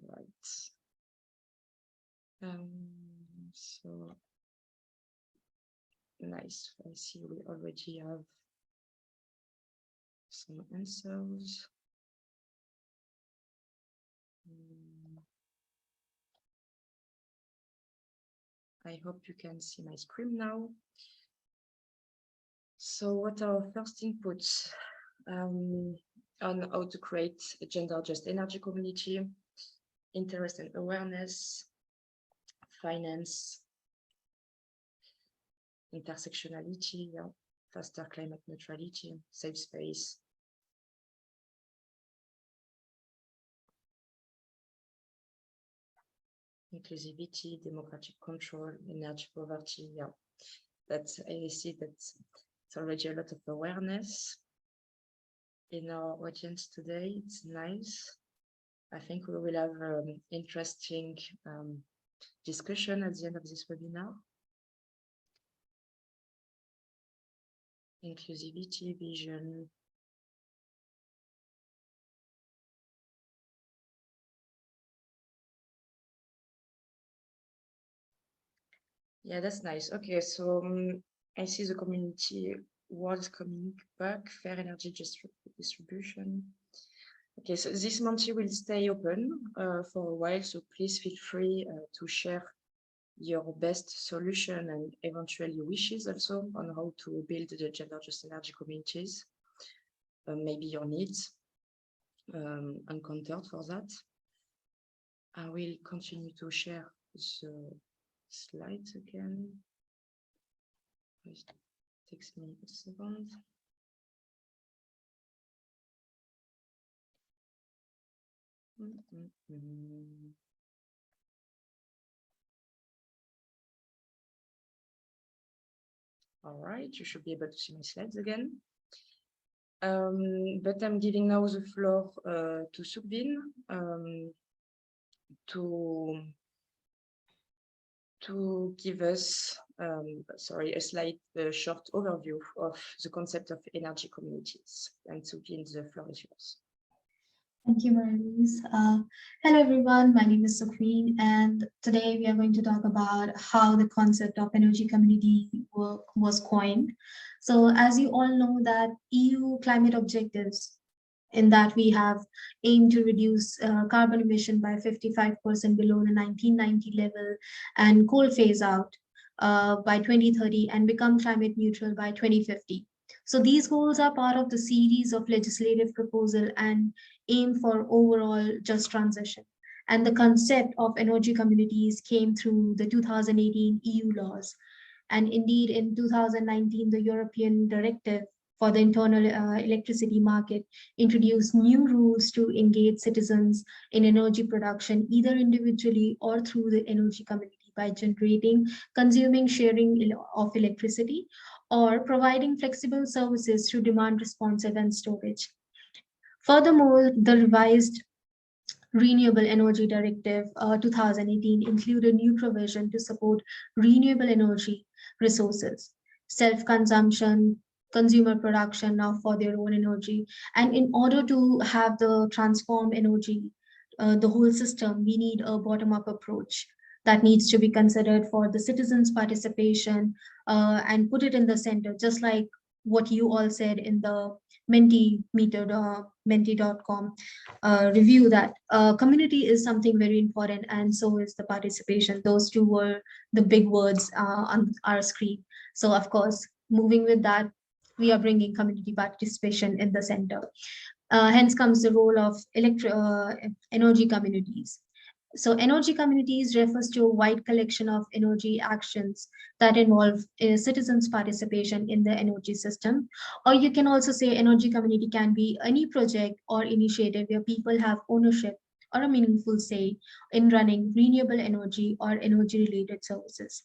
right. So nice. I see we already have some answers. I hope you can see my screen now. So what are our first inputs on how to create a gender-just energy community, interest and awareness, finance, intersectionality, yeah, faster climate neutrality, safe space. Inclusivity, democratic control, energy poverty, yeah. That's, I see that it's already a lot of awareness in our audience today. It's nice. I think we will have interesting discussion at the end of this webinar. Inclusivity, vision. Yeah, that's nice. Okay, so I see the community was coming back, fair energy distribution. Okay, so this Monty will stay open for a while, so please feel free to share your best solution and eventually wishes also on how to build the gender-just energy communities, maybe your needs encountered for that. I will continue to share the slides again. It takes me a second. All right, you should be able to see my slides again. But I'm giving now the floor to Sukhvin to give us, a slight short overview of the concept of energy communities. And Sukhvin, the floor is yours. Thank you, Marie-Louise. Hello, everyone. My name is Sukhvin, and today we are going to talk about how the concept of energy community was coined. So, as you all know, that EU climate objectives, in that we have aimed to reduce carbon emission by 55% below the 1990 level and coal phase out by 2030 and become climate neutral by 2050. So these goals are part of the series of legislative proposal and aim for overall just transition. And the concept of energy communities came through the 2018 EU laws. And indeed, in 2019, the European Directive for the internal electricity market introduced new rules to engage citizens in energy production, either individually or through the energy community by generating, consuming, sharing of electricity, or providing flexible services through demand responsive and storage. Furthermore, the revised Renewable Energy Directive 2018 included new provision to support renewable energy resources, self-consumption, consumer production now for their own energy. And in order to have the transform energy, the whole system, we need a bottom-up approach that needs to be considered for the citizens' participation and put it in the center, just like what you all said in the menti.com review, that community is something very important, and so is the participation. Those two were the big words on our screen. So of course, moving with that, we are bringing community participation in the center. Hence comes the role of energy communities. So energy communities refers to a wide collection of energy actions that involve citizens' participation in the energy system. Or you can also say energy community can be any project or initiative where people have ownership or a meaningful say in running renewable energy or energy-related services.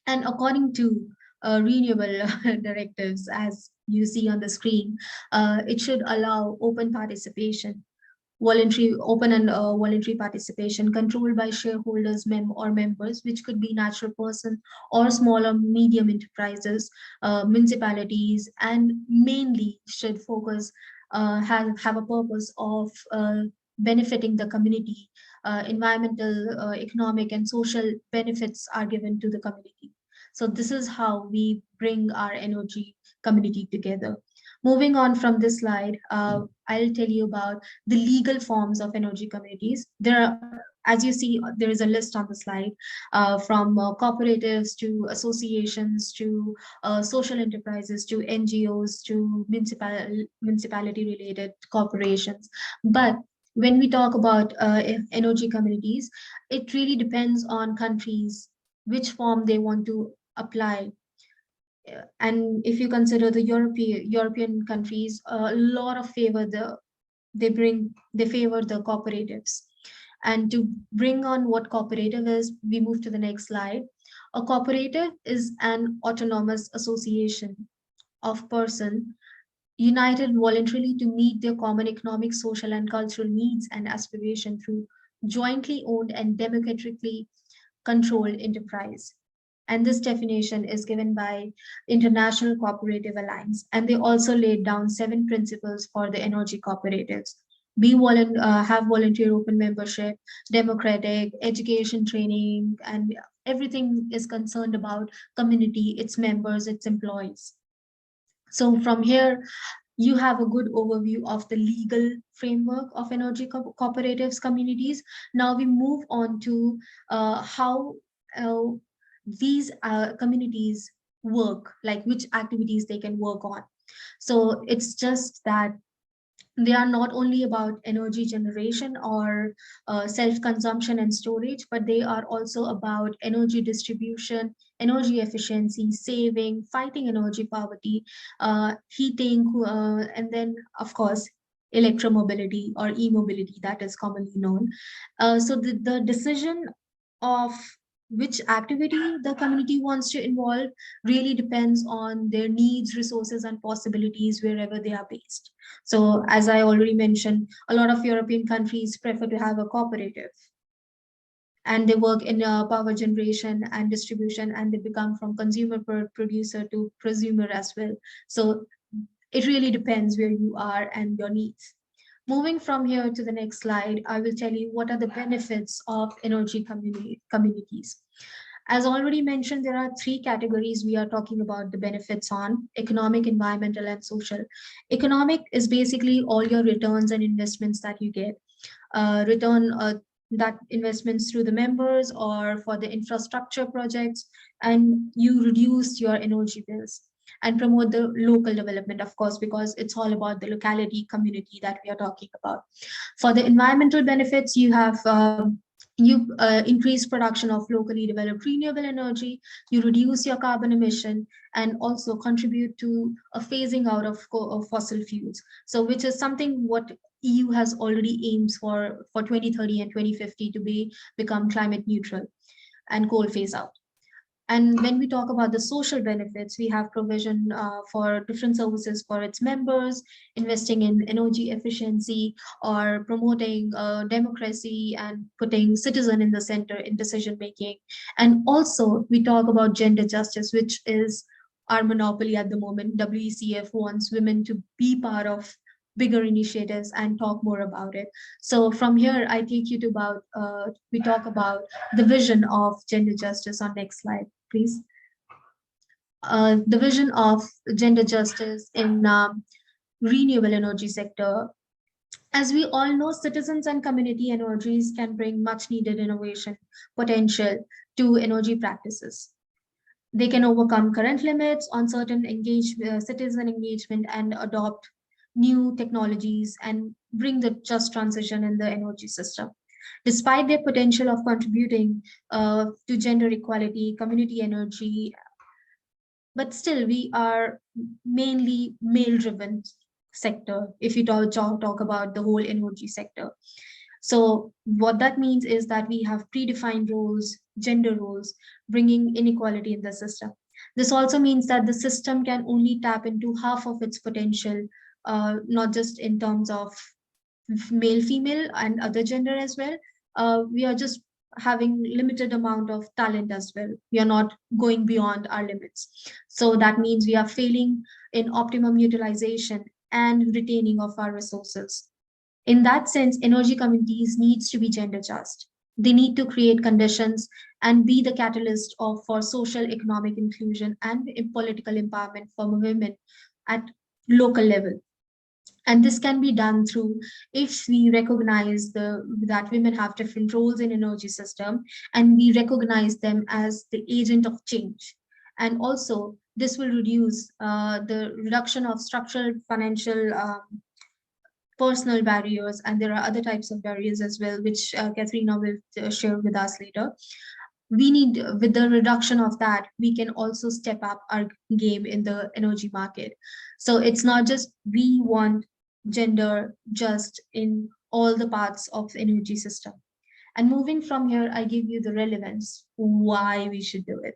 And according to renewable directives, as you see on the screen, it should allow open participation, open and voluntary participation controlled by shareholders or members, which could be natural person or small or medium enterprises, municipalities, and mainly should focus, have a purpose of benefiting the community. Environmental, economic, and social benefits are given to the community. So this is how we bring our energy community together. Moving on from this slide, I'll tell you about the legal forms of energy communities. There are, as you see, there is a list on the slide, from cooperatives to associations to social enterprises to NGOs to municipality related corporations. But when we talk about energy communities, it really depends on countries which form they want to apply. And if you consider the European countries, a lot of favor they favor the cooperatives. And to bring on what cooperative is, we move to the next slide. A cooperative is an autonomous association of person united voluntarily to meet their common economic, social, and cultural needs and aspiration through jointly owned and democratically controlled enterprise. And this definition is given by International Cooperative Alliance. And they also laid down 7 principles for the energy cooperatives. Have volunteer open membership, democratic, education training, and everything is concerned about community, its members, its employees. So from here, you have a good overview of the legal framework of energy cooperatives communities. Now we move on to how uh, these communities work, like which activities they can work on. So it's just that they are not only about energy generation or self-consumption and storage, but they are also about energy distribution, energy efficiency, saving, fighting energy poverty, heating, and then, of course, electromobility or e-mobility that is commonly known. So the decision of which activity the community wants to involve really depends on their needs, resources, and possibilities wherever they are based. So as I already mentioned, a lot of European countries prefer to have a cooperative, and they work in power generation and distribution, and they become from consumer producer to prosumer as well. So it really depends where you are and your needs. Moving from here to the next slide, I will tell you what are the benefits of energy communities. As already mentioned, there are 3 categories we are talking about the benefits on: economic, environmental, and social. Economic is basically all your returns and investments that you get. Return that investments through the members or for the infrastructure projects, and you reduce your energy bills and promote the local development, of course, because it's all about the locality community that we are talking about. For the environmental benefits, you have you increase production of locally developed renewable energy, you reduce your carbon emission, and also contribute to a phasing out of fossil fuels. So which is something what EU has already aims for 2030 and 2050 to become climate neutral and coal phase out. And when we talk about the social benefits, we have provision for different services for its members, investing in energy efficiency, or promoting democracy and putting citizen in the center in decision making. And also we talk about gender justice, which is our monopoly at the moment. WECF wants women to be part of bigger initiatives and talk more about it. So from here, I take you to we talk about the vision of gender justice on next slide, please. The vision of gender justice in renewable energy sector. As we all know, citizens and community energies can bring much needed innovation potential to energy practices. They can overcome current limits on certain citizen engagement and adopt new technologies and bring the just transition in the energy system. Despite their potential of contributing to gender equality, community energy, but still we are mainly male-driven sector if you talk about the whole energy sector. So what that means is that we have predefined roles, gender roles, bringing inequality in the system. This also means that the system can only tap into half of its potential, not just in terms of male, female, and other gender as well. We are just having limited amount of talent as well. We are not going beyond our limits. So that means we are failing in optimum utilization and retaining of our resources. In that sense, energy communities needs to be gender just. They need to create conditions and be the catalyst for social economic inclusion and political empowerment for women at local level. And this can be done through, if we recognize that women have different roles in energy system, and we recognize them as the agent of change. And also this will reduce the reduction of structural, financial, personal barriers, and there are other types of barriers as well, which Katharina will share with us later. We need, with the reduction of that, we can also step up our game in the energy market. So it's not just we want gender just in all the parts of the energy system. And moving from here, I give you the relevance why we should do it.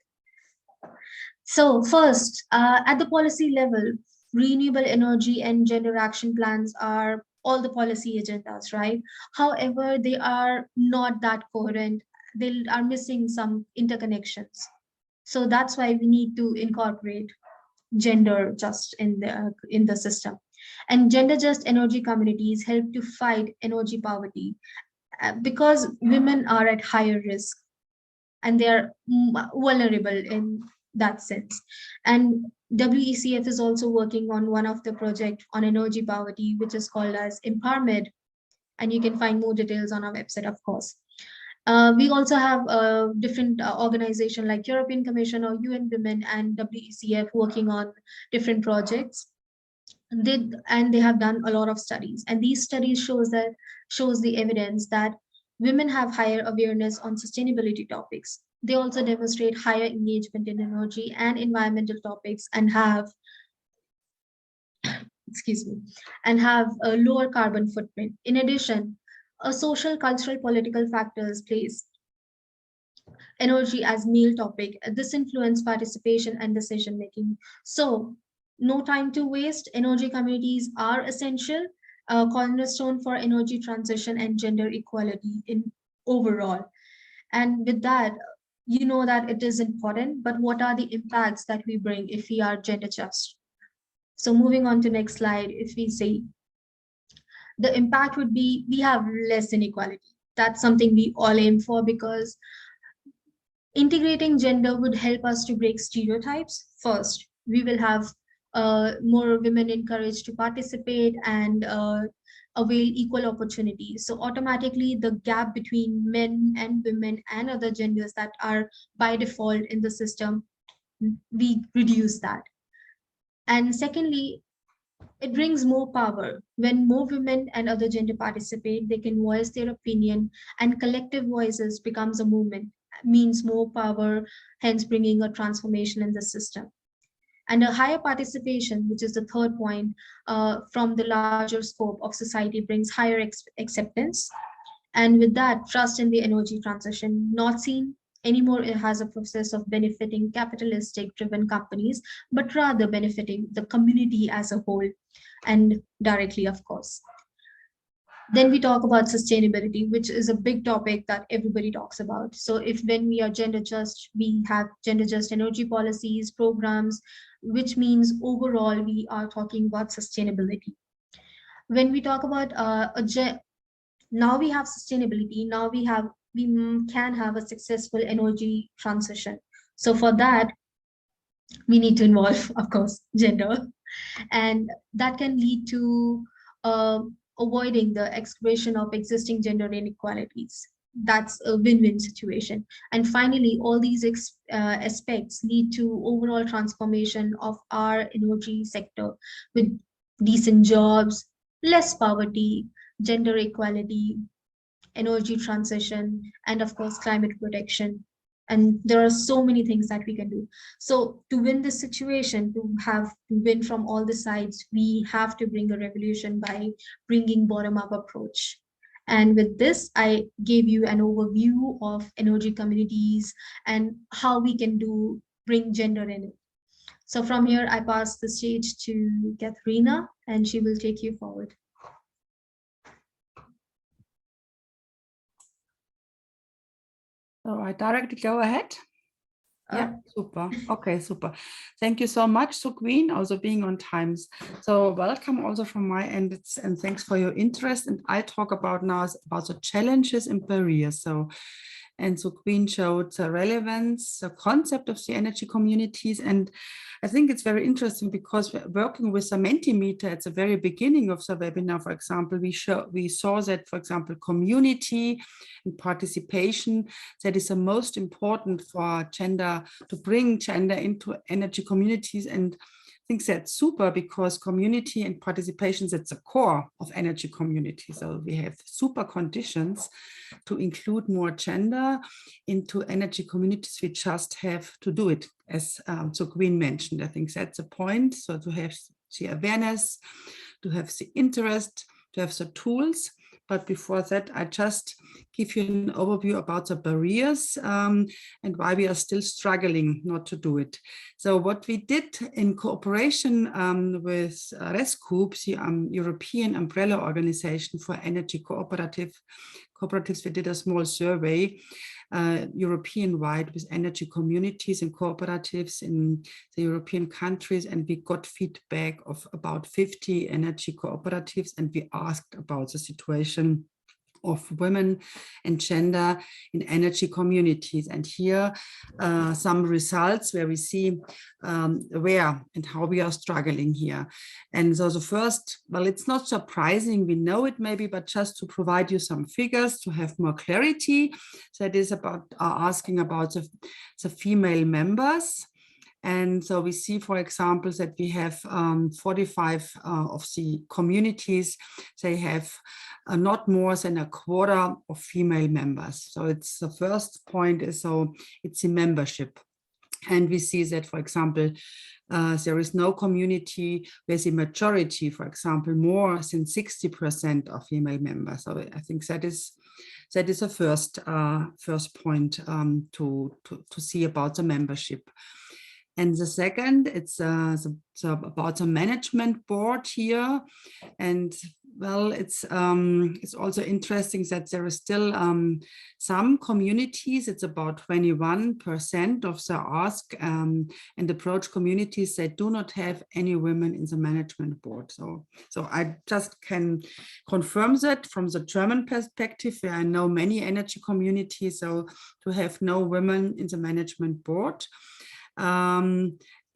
So first, at the policy level, renewable energy and gender action plans are all the policy agendas, right? However, they are not that coherent. They are missing some interconnections. So that's why we need to incorporate gender just in the system. And gender just energy communities help to fight energy poverty, because women are at higher risk and they are vulnerable in that sense. And WECF is also working on one of the project on energy poverty, which is called as Empowerment. And you can find more details on our website, of course. We also have different organization like European Commission or UN Women and WECF working on different projects. They have done a lot of studies, and these studies shows the evidence that women have higher awareness on sustainability topics. They also demonstrate higher engagement in energy and environmental topics, and have, excuse me, and have a lower carbon footprint. In addition, a social, cultural, political factors plays energy as male topic. This influence participation and decision making. So no time to waste. Energy communities are essential, cornerstone for energy transition and gender equality in overall. And with that, you know that it is important, but what are the impacts that we bring if we are gender just? So moving on to next slide, if we say the impact would be, we have less inequality. That's something we all aim for, because integrating gender would help us to break stereotypes. First, we will have more women encouraged to participate and avail equal opportunities. So automatically the gap between men and women and other genders that are by default in the system, we reduce that. And secondly, it brings more power. When more women and other gender participate, they can voice their opinion, and collective voices becomes a movement, means more power, hence bringing a transformation in the system. And a higher participation, which is the third point, from the larger scope of society brings higher acceptance. And with that, trust in the energy transition, not seen anymore it has a process of benefiting capitalistic driven companies, but rather benefiting the community as a whole, and directly, of course. Then we talk about sustainability, which is a big topic that everybody talks about. So if when we are gender just, we have gender just energy policies, programs, which means overall we are talking about sustainability. When we talk about now we have sustainability, now we can have a successful energy transition. So for that, we need to involve, of course, gender, and that can lead to avoiding the excavation of existing gender inequalities. That's a win-win situation. And finally, all these aspects lead to overall transformation of our energy sector, with decent jobs, less poverty, gender equality, energy transition, and of course, climate protection. And there are so many things that we can do. So to win this situation, to win from all the sides, we have to bring a revolution by bringing bottom-up approach. And with this, I gave you an overview of energy communities and how we can bring gender in it. So from here, I pass the stage to Katharina, and she will take you forward. So I directly go ahead. Yeah, super. Okay, super. Thank you so much, Sukhveen, also being on times. So welcome also from my end, and thanks for your interest. And I talk about now about the challenges and barriers. And Sukhveen showed the relevance, the concept of the energy communities. And I think it's very interesting because we're working with the Mentimeter at the very beginning of the webinar, for example, we saw that, for example, community and participation, that is the most important for gender, to bring gender into energy communities. And I think that's super because community and participation, that's the core of energy community. So we have super conditions to include more gender into energy communities. We just have to do it, as Sukhveen mentioned. I think that's the point. So to have the awareness, to have the interest, to have the tools. But before that, I just give you an overview about the barriers and why we are still struggling not to do it. So what we did in cooperation with W4RES Group, the European umbrella organization for energy cooperatives, we did a small survey European-wide with energy communities and cooperatives in the European countries, and we got feedback of about 50 energy cooperatives, and we asked about the situation of women and gender in energy communities. And here some results where we see where and how we are struggling here. And so the first, well, it's not surprising, we know it maybe, but just to provide you some figures to have more clarity. So it is about asking about the female members. And so we see, for example, that we have 45 of the communities, they have not more than a quarter of female members. So it's the first point is, so it's the membership. And we see that, for example, there is no community where the majority, for example, more than 60% of female members. So I think that is a first point to see about the membership. And the second, it's about the management board here. And well, it's also interesting that there is still some communities, it's about 21% of the ask and approach communities that do not have any women in the management board. So I just can confirm that from the German perspective, where I know many energy communities, so to have no women in the management board.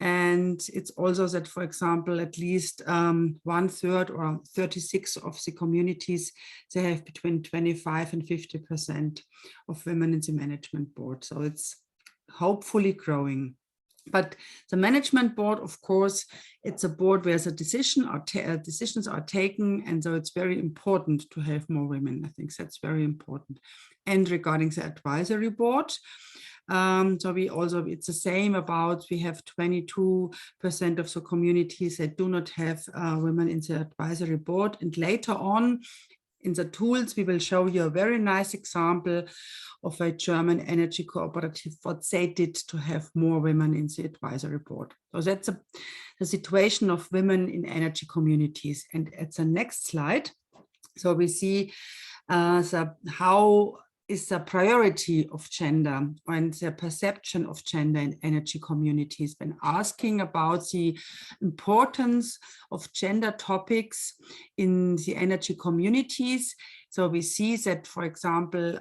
And it's also that, for example, at least 1/3 or 36 of the communities, they have between 25 and 50% of women in the management board. So it's hopefully growing. But the management board, of course, it's a board where the decisions are taken. And so it's very important to have more women. I think that's very important. And regarding the advisory board, so we also, it's the same about, we have 22% of the communities that do not have women in the advisory board. And later on in the tools, we will show you a very nice example of a German energy cooperative, what they did to have more women in the advisory board. So that's the situation of women in energy communities. And at the next slide, so we see how is the priority of gender and the perception of gender in energy communities when asking about the importance of gender topics in the energy communities. So we see that, for example,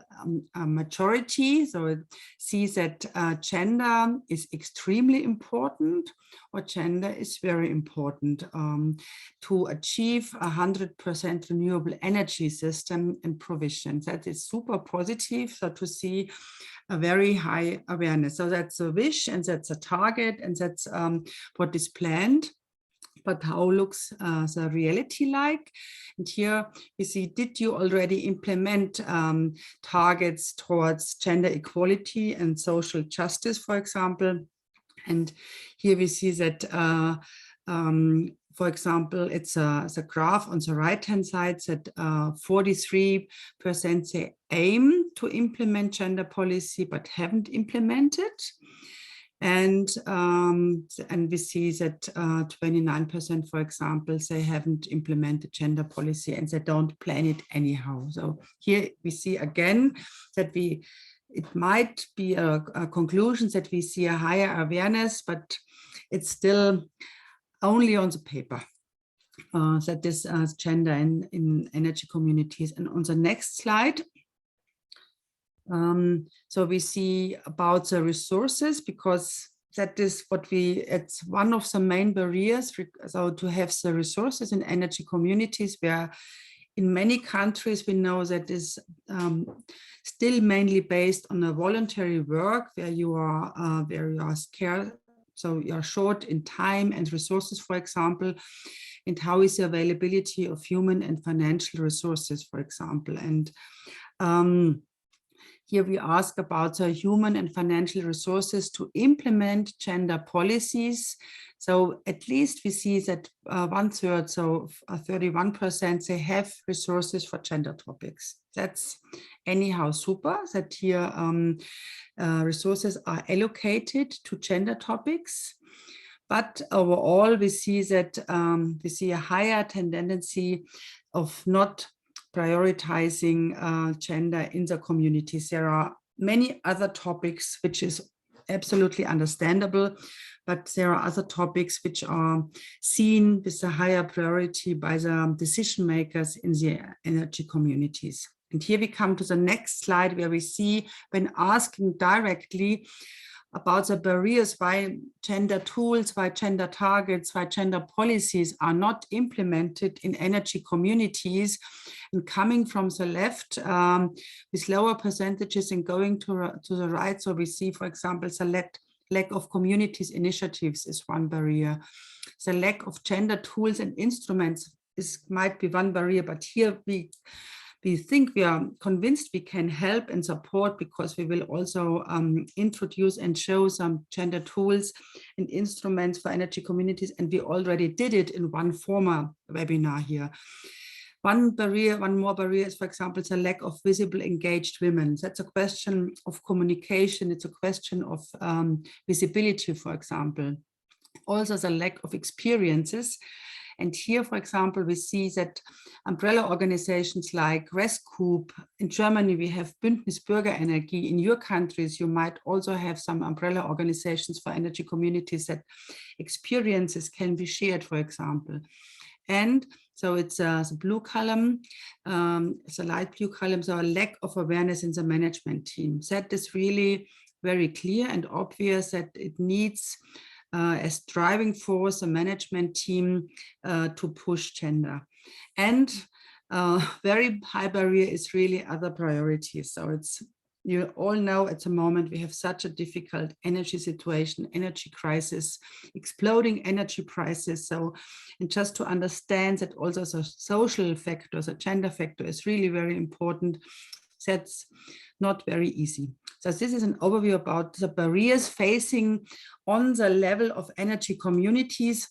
a majority, so it sees that gender is extremely important, or gender is very important to achieve 100% renewable energy system and provision. That is super positive. So to see a very high awareness. So that's a wish and that's a target and that's what is planned. But how looks the reality like? And here we see, did you already implement targets towards gender equality and social justice, for example? And here we see that, for example, it's a graph on the right-hand side that 43% say aim to implement gender policy, but haven't implemented. And we see that 29%, for example, they haven't implemented gender policy and they don't plan it anyhow. So here we see again that it might be a conclusion that we see a higher awareness, but it's still only on the paper. That is gender in energy communities. And on the next slide, so we see about the resources, because that is what it's one of the main barriers. So to have the resources in energy communities, where in many countries we know that is still mainly based on a voluntary work, where you are scarce, so you are short in time and resources, for example. And how is the availability of human and financial resources, for example. And here we ask about the human and financial resources to implement gender policies. So at least we see that 1/3, so 31%, they have resources for gender topics. That's anyhow super that here resources are allocated to gender topics. But overall, we see that we see a higher tendency of not prioritizing gender in the communities. There are many other topics, which is absolutely understandable, but there are other topics which are seen with a higher priority by the decision makers in the energy communities. And here we come to the next slide, where we see, when asking directly about the barriers, why gender tools, why gender targets, why gender policies are not implemented in energy communities, and coming from the left with lower percentages and going to the right. So we see, for example, the lack of communities initiatives is one barrier. The lack of gender tools and instruments might be one barrier, but here we think, we are convinced we can help and support, because we will also introduce and show some gender tools and instruments for energy communities. And we already did it in one former webinar here. One more barrier is, for example, the lack of visible engaged women. That's a question of communication. It's a question of visibility, for example. Also the lack of experiences. And here, for example, we see that umbrella organizations like W4RES in Germany, we have Bündnis Bürgerenergie. In your countries, you might also have some umbrella organizations for energy communities that experiences can be shared, for example. And so it's the blue column, it's a light blue column, so a lack of awareness in the management team. That is really very clear and obvious that it needs as driving force, a management team to push gender. And very high barrier is really other priorities. So it's, you all know at the moment we have such a difficult energy situation, energy crisis, exploding energy prices. So, and just to understand that also the social factor, the gender factor is really very important. That's not very easy. So this is an overview about the barriers facing on the level of energy communities.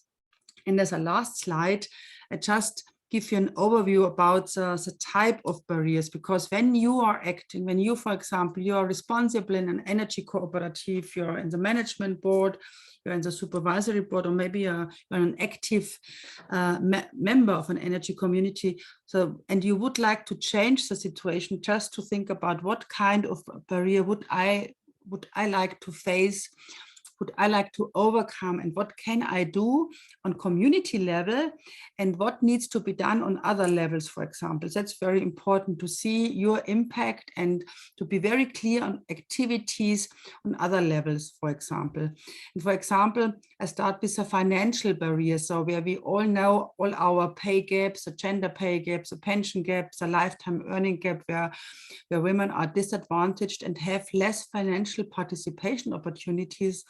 And as a last slide, I just give you an overview about the type of barriers, because when you are acting, when you, for example, you are responsible in an energy cooperative, you're in the management board, you're in the supervisory board, or maybe you're an active member of an energy community. So, and you would like to change the situation, just to think about what kind of barrier would I like to face, would I like to overcome, and what can I do on community level, and what needs to be done on other levels, for example. That's very important to see your impact and to be very clear on activities on other levels, for example. And for example, I start with a financial barrier. So where we all know all our pay gaps, the gender pay gaps, the pension gaps, the lifetime earning gap, where women are disadvantaged and have less financial participation opportunities.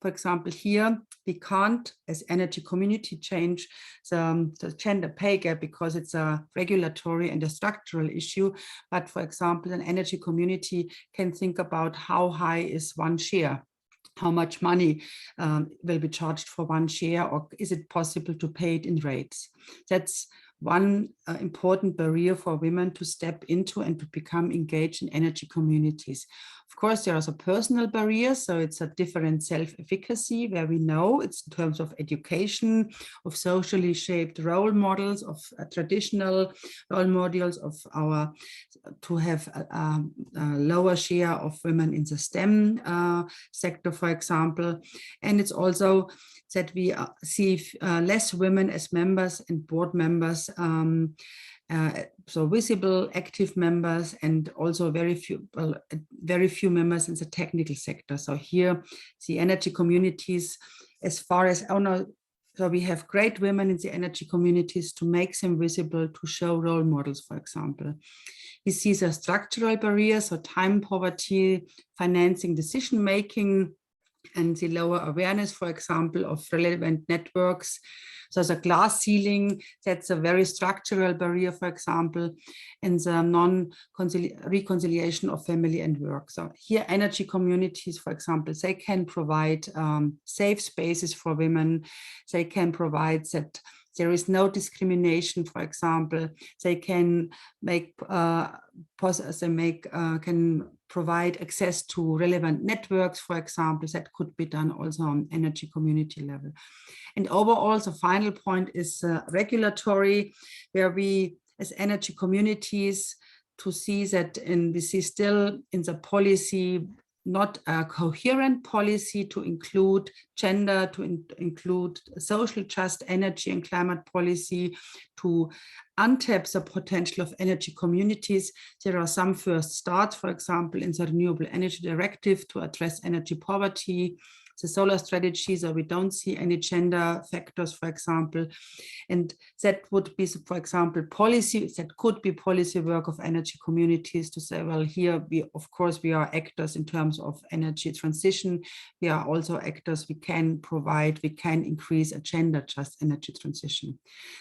For example, here we can't, as energy community, change the gender pay gap because it's a regulatory and a structural issue. But for example, an energy community can think about how high is one share, how much money will be charged for one share, or is it possible to pay it in rates? That's one important barrier for women to step into and to become engaged in energy communities. Of course, there are also personal barriers, so it's a different self-efficacy where we know it's in terms of education, of socially shaped role models, of traditional role models, of our to have a lower share of women in the STEM sector, for example. And it's also that we see less women as members and board members, so visible, active members, and also very few members in the technical sector. So here, the energy communities, as far as so we have great women in the energy communities to make them visible, to show role models, for example. We see the structural barriers, so time poverty, financing, decision making, and the lower awareness, for example, of relevant networks. So the glass ceiling, that's a very structural barrier, for example, and the non-reconciliation of family and work. So here energy communities, for example, they can provide safe spaces for women. They can provide that there is no discrimination, for example. They can can provide access to relevant networks, for example. That could be done also on energy community level. And overall, the final point is regulatory, where we as energy communities to see that we see still in the policy not a coherent policy to include gender, to include social just energy and climate policy, to untap the potential of energy communities. There are some first starts, for example, in the Renewable Energy Directive to address energy poverty, the solar strategy, so we don't see any gender factors, for example. And that would be, for example, policy, that could be policy work of energy communities to say, well, here of course we are actors in terms of energy transition. We are also actors, we can increase a gender just energy transition.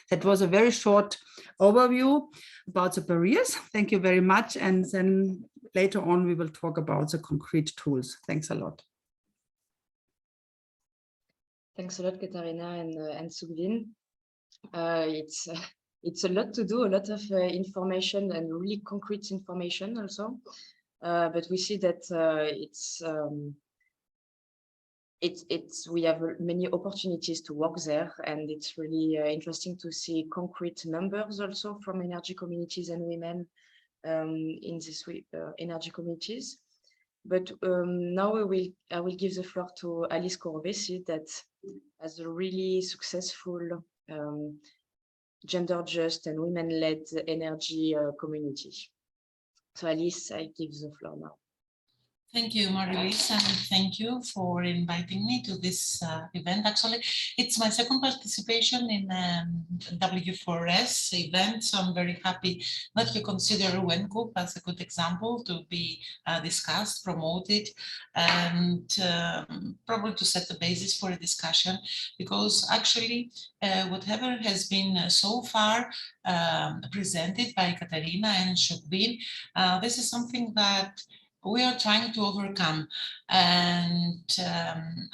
That was a very short overview about the barriers. Thank you very much. And then later on, we will talk about the concrete tools. Thanks a lot. Thanks a lot, Katharina and Sugbin. It's a lot to do, a lot of information and really concrete information also. But we see that we have many opportunities to work there, and it's really interesting to see concrete numbers also from energy communities and women in this energy communities. But now I will give the floor to Alice Corbesi, that has a really successful gender-just and women-led energy community. So Alice, I give the floor now. Thank you, Marie-Louise, and thank you for inviting me to this event. Actually, it's my second participation in W4RES event, so I'm very happy that you consider WNCOOP as a good example to be discussed, promoted, and probably to set the basis for a discussion, because actually whatever has been so far presented by Katharina and Sugbin, this is something that we are trying to overcome. And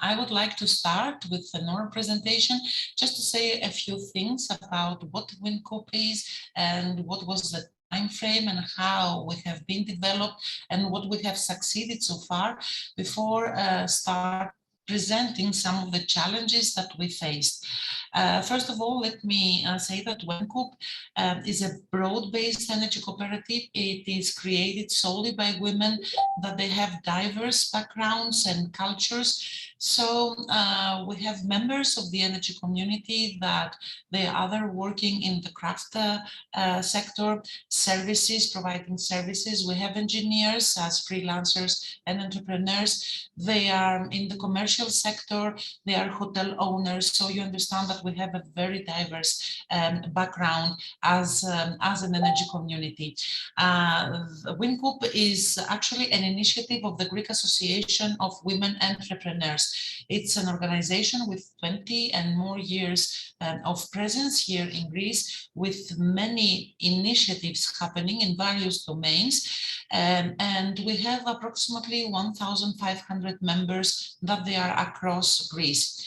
I would like to start with an oral presentation, just to say a few things about what WNCOOP is and what was the time frame and how we have been developed and what we have succeeded so far, before start presenting some of the challenges that we faced. First of all, let me say that WNCOOP is a broad-based energy cooperative. It is created solely by women, that they have diverse backgrounds and cultures. So we have members of the energy community that they are either working in the craft sector, services, providing services. We have engineers as freelancers and entrepreneurs. They are in the commercial sector, they are hotel owners. So you understand that we have a very diverse background as an energy community. WNCOOP is actually an initiative of the Greek Association of Women Entrepreneurs. It's an organization with 20 and more years of presence here in Greece, with many initiatives happening in various domains. And we have approximately 1,500 members that they are across Greece.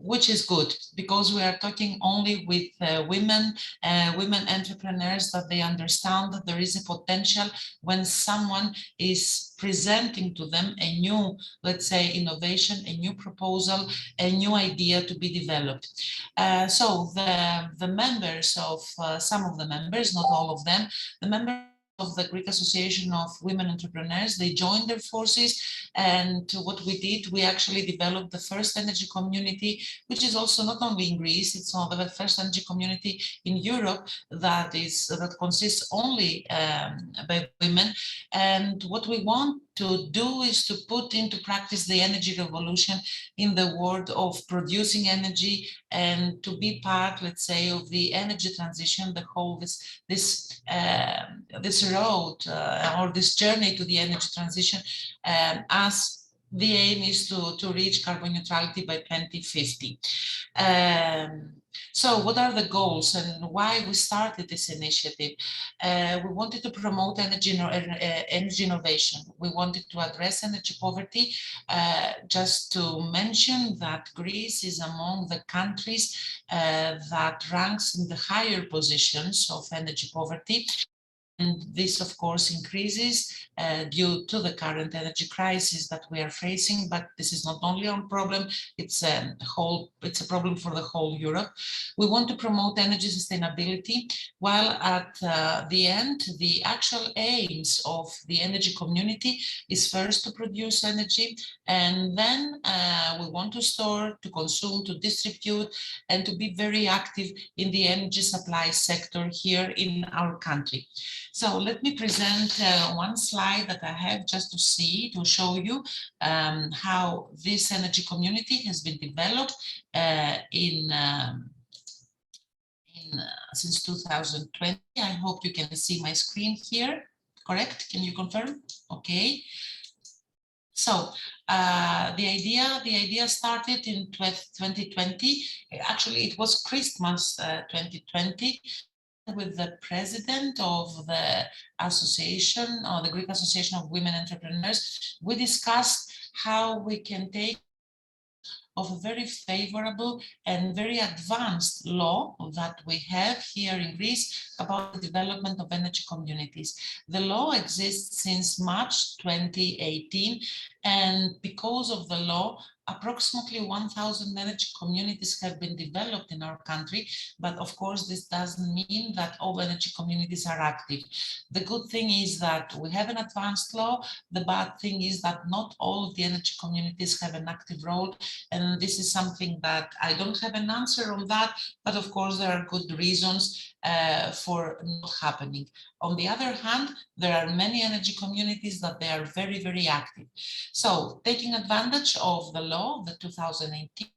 which is good because we are talking only with women entrepreneurs, that they understand that there is a potential when someone is presenting to them a new, let's say, innovation, a new proposal, a new idea to be developed. So the members of some of the members, not all of them, the members of the Greek Association of Women Entrepreneurs, they joined their forces, and what we did, we actually developed the first energy community, which is also not only in Greece, it's one of the first energy community in Europe that consists only by women. And what we want to do is to put into practice the energy revolution in the world of producing energy, and to be part, let's say, of the energy transition, the whole this road or this journey to the energy transition, as the aim is to reach carbon neutrality by 2050. So what are the goals and why we started this initiative? We wanted to promote energy innovation. We wanted to address energy poverty. Just to mention that Greece is among the countries that ranks in the higher positions of energy poverty. And this, of course, increases due to the current energy crisis that we are facing. But this is not only our problem; it's a problem for the whole Europe. We want to promote energy sustainability, while at the end, the actual aims of the energy community is first to produce energy, and then we want to store, to consume, to distribute, and to be very active in the energy supply sector here in our country. So let me present one slide that I have just to show you how this energy community has been developed since 2020. I hope you can see my screen here. Correct? Can you confirm? Okay. So the idea started in 2020. Actually, it was Christmas 2020. With the president of the association, or the Greek Association of Women Entrepreneurs, we discussed how we can take of a very favorable and very advanced law that we have here in Greece about the development of energy communities. The law exists since March 2018, and because of the law, approximately 1,000 energy communities have been developed in our country, but of course this doesn't mean that all energy communities are active. The good thing is that we have an advanced law. The bad thing is that not all of the energy communities have an active role, and this is something that I don't have an answer on that, but of course there are good reasons for not happening. On the other hand, there are many energy communities that they are very, very active. So taking advantage of the law, the 2018,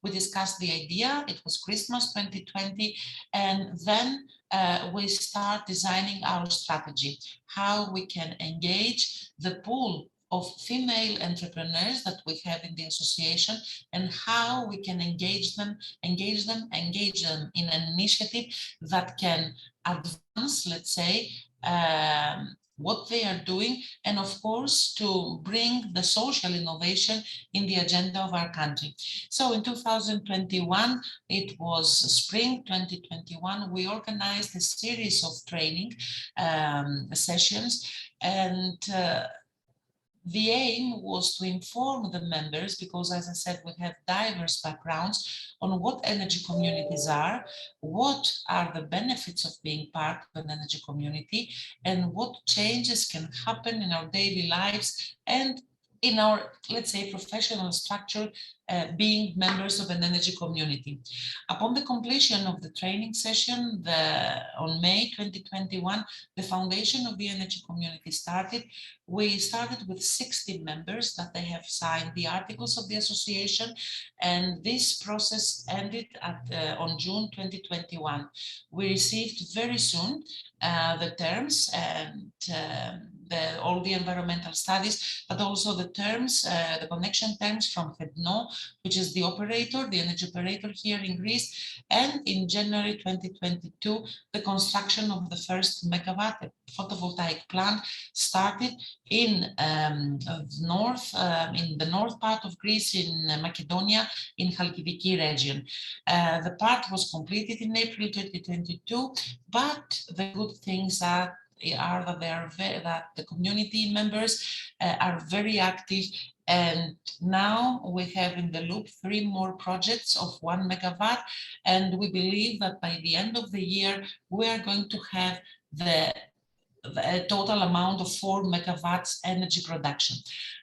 we discussed the idea. It was Christmas 2020, and then we start designing our strategy, how we can engage the pool of female entrepreneurs that we have in the association, and how we can engage them in an initiative that can advance, let's say, what they are doing, and of course to bring the social innovation in the agenda of our country. So in 2021, it was spring 2021, we organized a series of training sessions, and the aim was to inform the members, because as I said, we have diverse backgrounds, on what energy communities are, what are the benefits of being part of an energy community, and what changes can happen in our daily lives and in our, let's say, professional structure, being members of an energy community. Upon the completion of the training session, on May 2021, the foundation of the energy community started. We started with 60 members that they have signed the articles of the association, and this process ended on June 2021. We received very soon the terms and all the environmental studies, but also the terms, the connection terms from FEDNO, which is the operator, the energy operator here in Greece. And in January 2022, the construction of the first megawatt photovoltaic plant started in the north part of Greece, in Macedonia, in Chalkidiki region. The part was completed in April 2022, but the good things are that that the community members are very active. And now we have in the loop 3 more projects of 1 megawatt, and we believe that by the end of the year we are going to have the total amount of 4 megawatts energy production.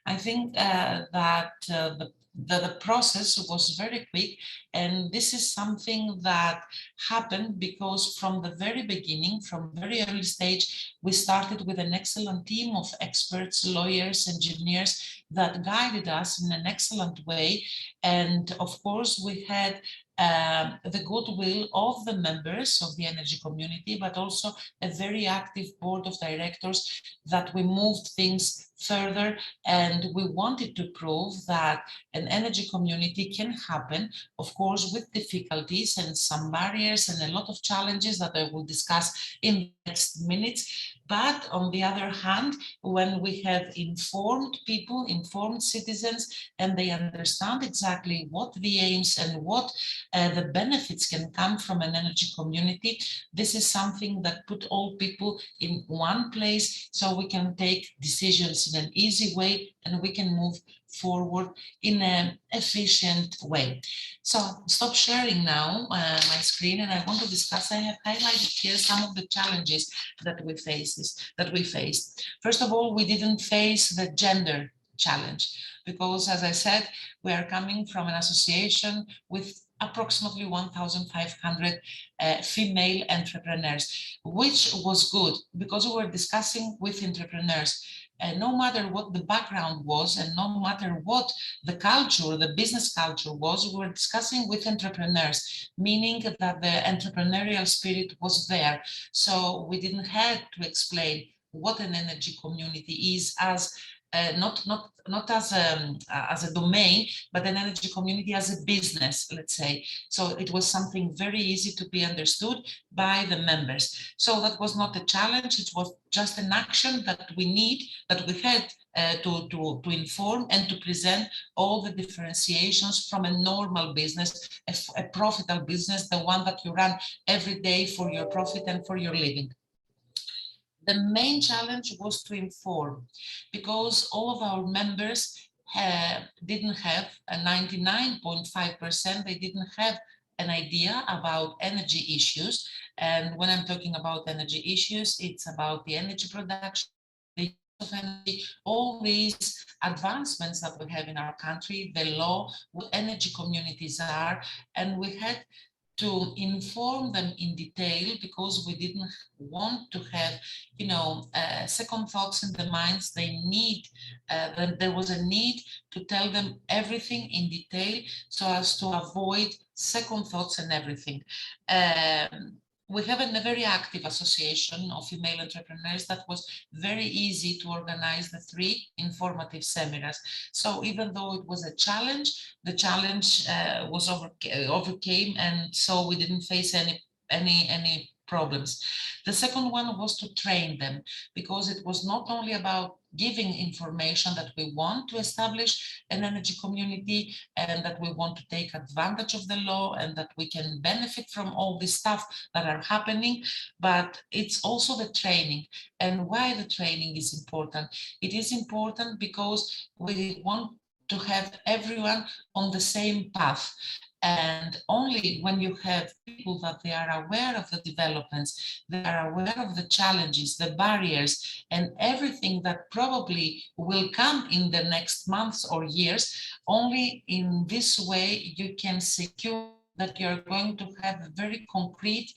I think that the process was very quick, and this is something that happened because from the very beginning, from very early stage, we started with an excellent team of experts, lawyers, engineers that guided us in an excellent way. And of course, we had the goodwill of the members of the energy community, but also a very active board of directors that we moved things further, and we wanted to prove that an energy community can happen, of course, with difficulties and some barriers and a lot of challenges that I will discuss in the next minutes. But on the other hand, when we have informed people, informed citizens, and they understand exactly what the aims and what the benefits can come from an energy community, this is something that put all people in one place so we can take decisions in an easy way and we can move forward in an efficient way. So stop sharing now my screen, and I want to discuss. I have highlighted here some of the challenges that we faced. First of all, we didn't face the gender challenge because, as I said, we are coming from an association with approximately 1,500 female entrepreneurs, which was good because we were discussing with entrepreneurs. No matter what the background was and no matter what the culture, the business culture was, we were discussing with entrepreneurs, meaning that the entrepreneurial spirit was there. So we didn't have to explain what an energy community is as not as a domain, but an energy community as a business, let's say. So it was something very easy to be understood by the members. So that was not a challenge, it was just an action that we had to inform and to present all the differentiations from a normal business, a profitable business, the one that you run every day for your profit and for your living. The main challenge was to inform, because all of our members didn't have a 99.5%, they didn't have an idea about energy issues. And when I'm talking about energy issues, it's about the energy production, the use of energy, all these advancements that we have in our country, the law, what energy communities are, and we had to inform them in detail because we didn't want to have, second thoughts in the minds. There was a need to tell them everything in detail so as to avoid second thoughts and everything. We have a very active association of female entrepreneurs that was very easy to organize the 3 informative seminars. So even though it was a challenge, the challenge was overcame, and so we didn't face any problems. The second one was to train them, because it was not only about giving information that we want to establish an energy community and that we want to take advantage of the law and that we can benefit from all this stuff that are happening, but it's also the training. And why the training is important? It is important because we want to have everyone on the same path. And only when you have people that they are aware of the developments, they are aware of the challenges, the barriers, and everything that probably will come in the next months or years, only in this way you can secure that you're going to have a very concrete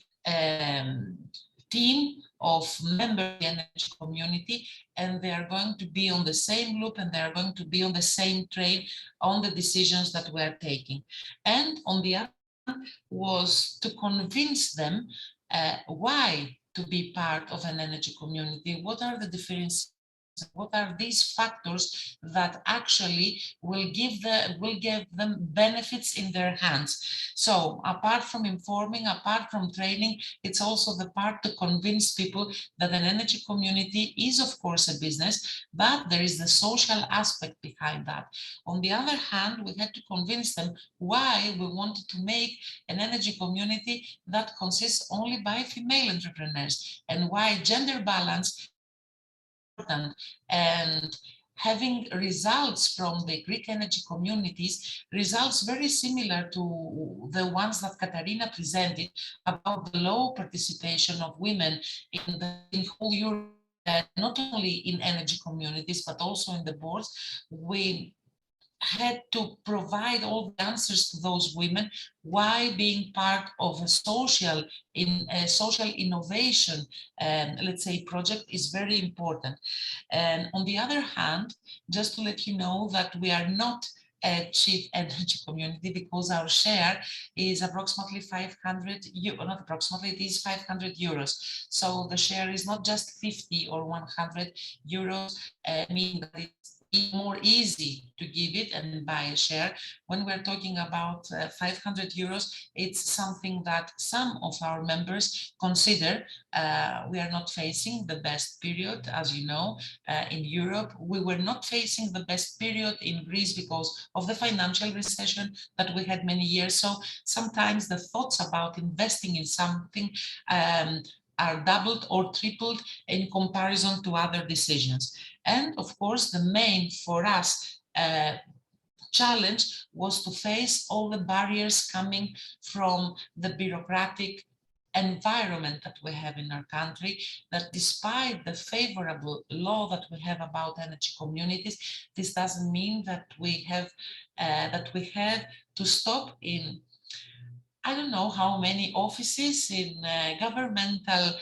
team of members of the energy community, and they are going to be on the same loop and they are going to be on the same train on the decisions that we are taking. And on the other hand was to convince them why to be part of an energy community, what are the differences what are these factors that actually will give them benefits in their hands. So apart from informing, apart from training, it's also the part to convince people that an energy community is of course a business, but there is the social aspect behind that. On the other hand, we had to convince them why we wanted to make an energy community that consists only by female entrepreneurs, and why gender balance important. And having results from the Greek energy communities, results very similar to the ones that Katarina presented about the low participation of women in whole Europe, not only in energy communities, but also in the boards. We had to provide all the answers to those women why being part of a social innovation, let's say, project is very important. And on the other hand, just to let you know that we are not a cheap energy community, because our share is approximately 500 euro, not approximately, it is 500 euros. So the share is not just 50 or 100 euros, meaning that it's more easy to give it and buy a share. When we're talking about 500 euros, it's something that some of our members consider. We are not facing the best period, as you know, in Europe. We were not facing the best period in Greece because of the financial recession that we had many years. So sometimes the thoughts about investing in something are doubled or tripled in comparison to other decisions. And of course, the main for us challenge was to face all the barriers coming from the bureaucratic environment that we have in our country, that despite the favorable law that we have about energy communities, this doesn't mean that we have to stop in I don't know how many offices, in governmental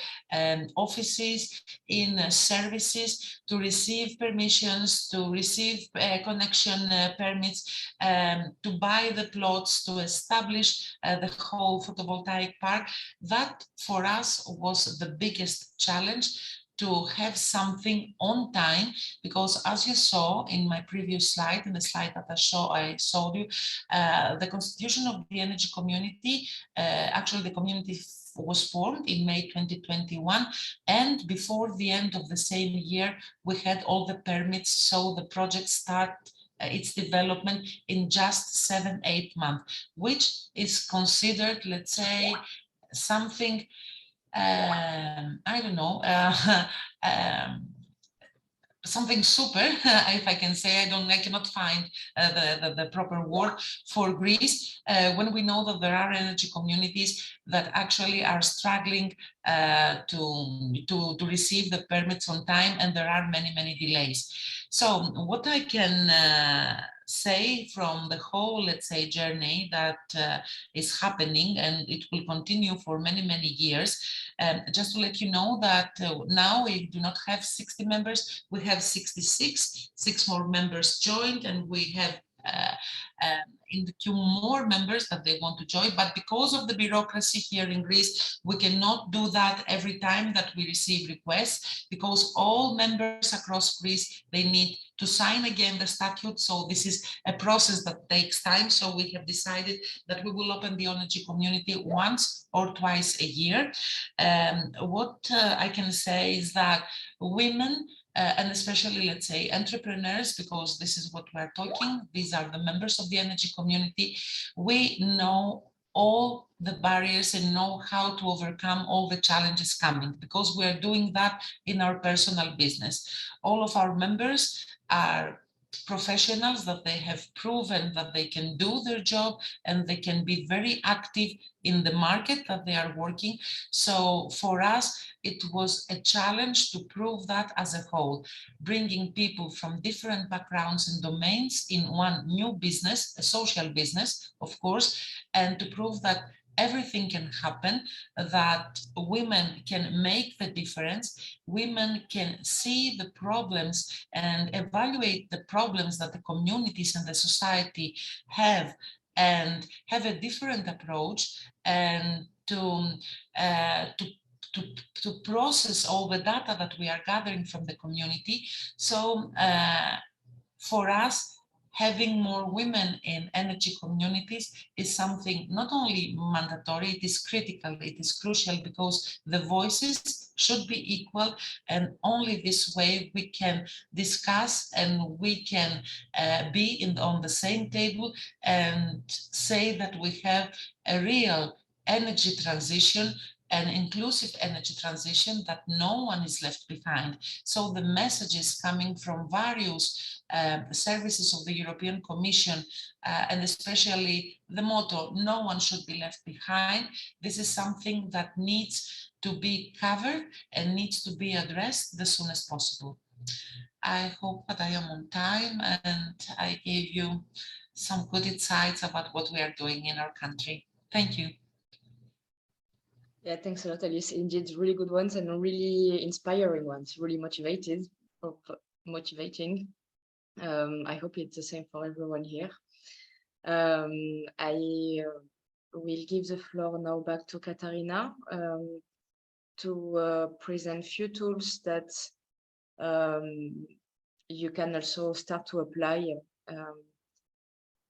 offices, in services, to receive permissions, to receive connection permits, to buy the plots, to establish the whole photovoltaic park. That for us was the biggest challenge, to have something on time, because as you saw in my previous slide, in the slide that I showed you, the constitution of the energy community, actually the community was formed in May 2021, and before the end of the same year, we had all the permits, so the project started its development in just 7-8 months, which is considered, let's say, something I don't know, something super, if I can say. I cannot find the proper word for Greece, when we know that there are energy communities that actually are struggling to receive the permits on time, and there are many delays. So what I can say from the whole, let's say, journey that is happening, and it will continue for many years, just to let you know that now we do not have 60 members, we have 66, 6 more members joined, and we have in the queue more members that they want to join. But because of the bureaucracy here in Greece, we cannot do that every time that we receive requests, because all members across Greece, they need to sign again the statute. So this is a process that takes time. So we have decided that we will open the energy community once or twice a year. What I can say is that women, and especially, let's say, entrepreneurs, because this is what we're talking, these are the members of the energy community, we know all the barriers and know how to overcome all the challenges coming, because we are doing that in our personal business. All of our members are professionals that they have proven that they can do their job, and they can be very active in the market that they are working. So for us, it was a challenge to prove that as a whole, bringing people from different backgrounds and domains in one new business, a social business, of course, and to prove that everything can happen, that women can make the difference, women can see the problems and evaluate the problems that the communities and the society have, and have a different approach, and to to process all the data that we are gathering from the community. So for us, having more women in energy communities is something not only mandatory, it is critical, it is crucial, because the voices should be equal, and only this way we can discuss and we can be on the same table and say that we have a real energy transition, an inclusive energy transition, that no one is left behind. So the messages coming from various services of the European Commission, and especially the motto, no one should be left behind. This is something that needs to be covered and needs to be addressed as soon as possible. I hope that I am on time and I gave you some good insights about what we are doing in our country. Thank you. Yeah, thanks a lot, Alice. Indeed, really good ones and really inspiring ones, really motivating. I hope it's the same for everyone here. I will give the floor now back to Katarina to present few tools that you can also start to apply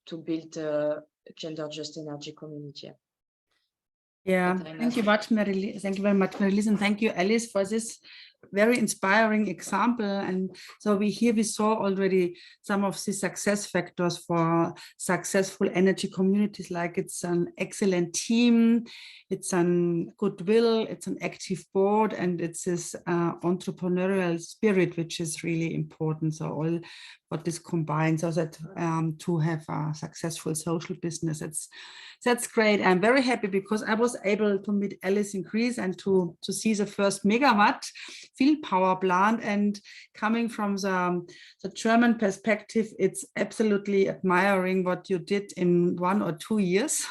to build a gender-just energy community. Yeah, Katarina. thank you much, Marilise. Thank you very much, Marilise, and thank you, Alice, for this very inspiring example. And so we saw already some of the success factors for successful energy communities, like it's an excellent team, it's an goodwill, it's an active board, and it's this entrepreneurial spirit, which is really important. So all what this combines, so that to have a successful social business, that's great. I'm very happy because I was able to meet Alice in Greece and to see the first megawatt field power plant. And coming from the German perspective, it's absolutely admiring what you did in 1 or 2 years,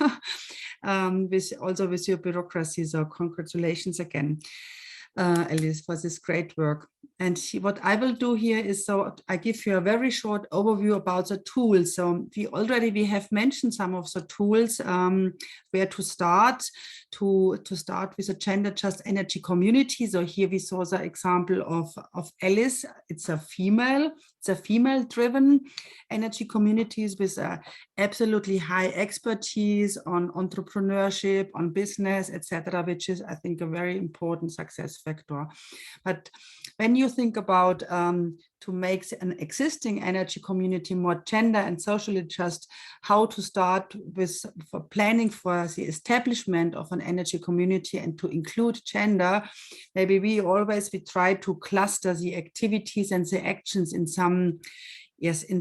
with your bureaucracy. So congratulations again, Alice, for this great work. And what I will do here is, so I give you a very short overview about the tools. So we have mentioned some of the tools, where to start with a gender just energy community. So here we saw the example of Alice. It's a female driven energy communities with absolutely high expertise on entrepreneurship, on business, etc., which is, I think, a very important success factor. But when you think about to make an existing energy community more gender and socially just, how to start with for planning for the establishment of an energy community and to include gender, maybe we try to cluster the activities and the actions in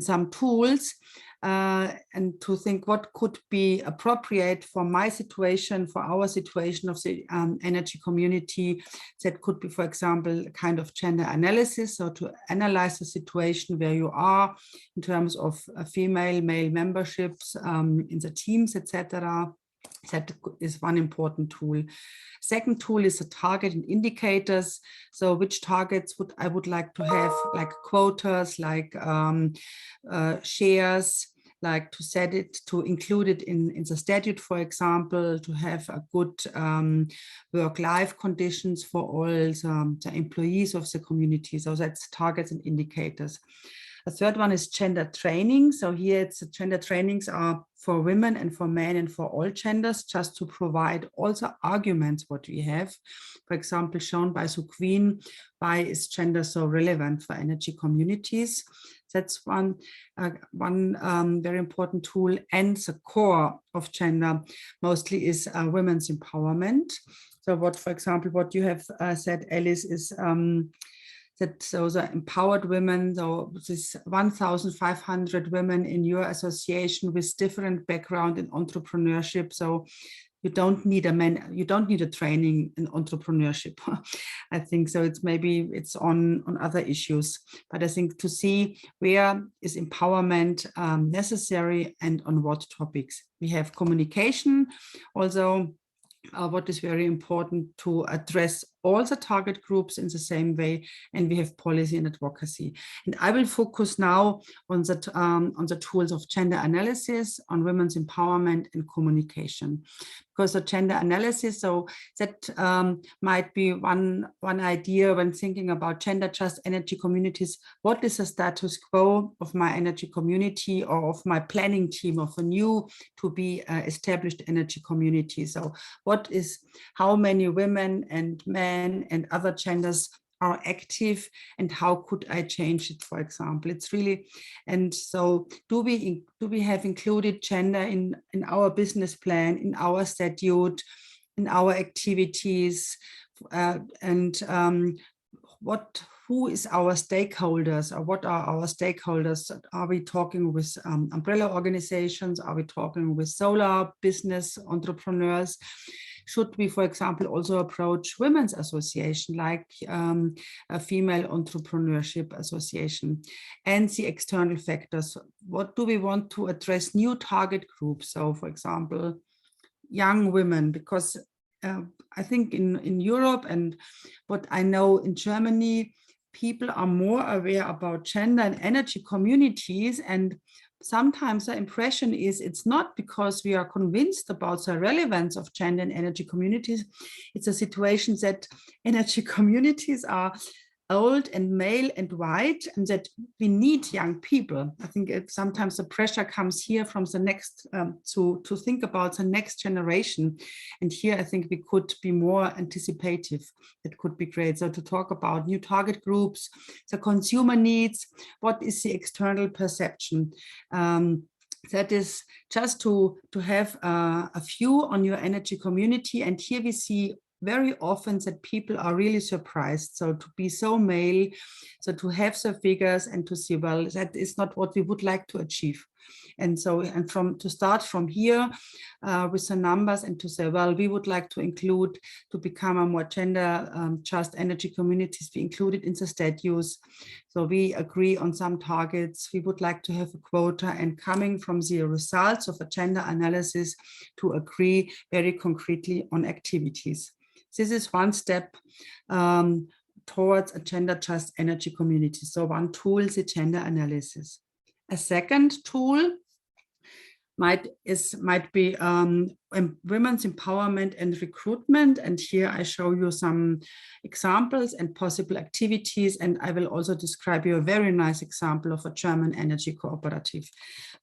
some tools, and to think what could be appropriate for my situation, for our situation of the energy community. That could be, for example, a kind of gender analysis, so to analyze the situation where you are in terms of female, male memberships in the teams, etc. That is one important tool. Second tool is the target and indicators. So which targets I would like to have, like quotas, like shares, like to set it, to include it in the statute, for example, to have a good work-life conditions for all the employees of the community. So that's targets and indicators. The third one is gender training. So here gender trainings are for women and for men and for all genders, just to provide also arguments what we have. For example, shown by Suqueen, why is gender so relevant for energy communities? That's one very important tool. And the core of gender mostly is women's empowerment. So for example, what you have said, Alice, is that those are empowered women. So this 1,500 women in your association with different background in entrepreneurship. So you don't need a training in entrepreneurship. I think so. It's on other issues, but I think to see where is empowerment necessary and on what topics. We have communication also. What is very important to address all the target groups in the same way, and we have policy and advocacy. And I will focus now on the tools of gender analysis, on women's empowerment and communication. Because the gender analysis, so that might be one idea when thinking about gender just energy communities. What is the status quo of my energy community or of my planning team of a new to be established energy community? So how many women and men and other genders are active, and how could I change it, for example? It's really, and so do we have included gender in our business plan, in our statute, in our activities, who is our stakeholders, or what are our stakeholders? Are we talking with umbrella organizations? Are we talking with solar business entrepreneurs? Should we, for example, also approach women's association like a female entrepreneurship association? And the external factors. What do we want to address? New target groups. So, for example, young women, because I think in Europe and what I know in Germany, people are more aware about gender and energy communities, and sometimes the impression is it's not because we are convinced about the relevance of gender and energy communities. It's a situation that energy communities are old and male and white, and that we need young people. I think sometimes the pressure comes here from the next, to think about the next generation. And here I think we could be more anticipative. It could be great. So to talk about new target groups, the consumer needs, what is the external perception? That is just to have a view on your energy community. And here we see very often that people are really surprised. So to be so male, so to have the figures and to see, well, that is not what we would like to achieve. And so, to start from here with the numbers and to say, well, we would like to include, to become a more gender just energy communities, we include it in the statutes. So we agree on some targets. We would like to have a quota, and coming from the results of a gender analysis to agree very concretely on activities. This is one step towards a gender just energy community. So one tool is the gender analysis. A second tool might be women's empowerment and recruitment. And here I show you some examples and possible activities. And I will also describe you a very nice example of a German energy cooperative.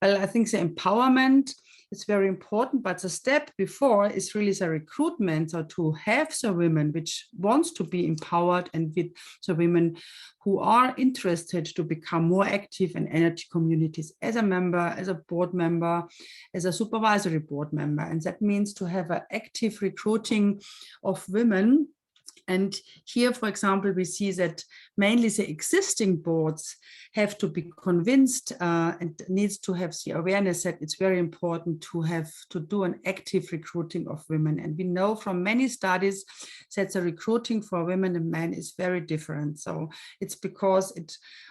Well, I think the empowerment is very important, but the step before is really the recruitment. So to have the women which wants to be empowered, and with the women who are interested to become more active in energy communities as a member, as a board member, as a supervisory board member. And that means to have an active recruiting of women. And here, for example, we see that mainly the existing boards have to be convinced and needs to have the awareness that it's very important to do an active recruiting of women. And we know from many studies that the recruiting for women and men is very different. So it's because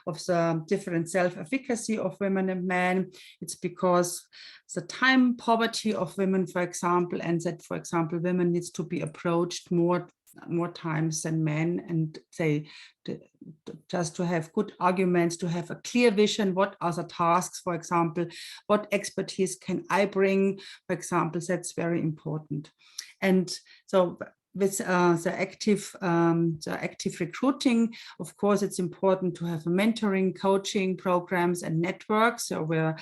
of the different self-efficacy of women and men. It's because the time poverty of women, for example, and that, for example, women needs to be approached more times than men, and say just to have good arguments, to have a clear vision. What are the tasks, for example, what expertise can I bring, for example? That's very important. And so with the active recruiting, of course, it's important to have a mentoring, coaching programs and networks, so where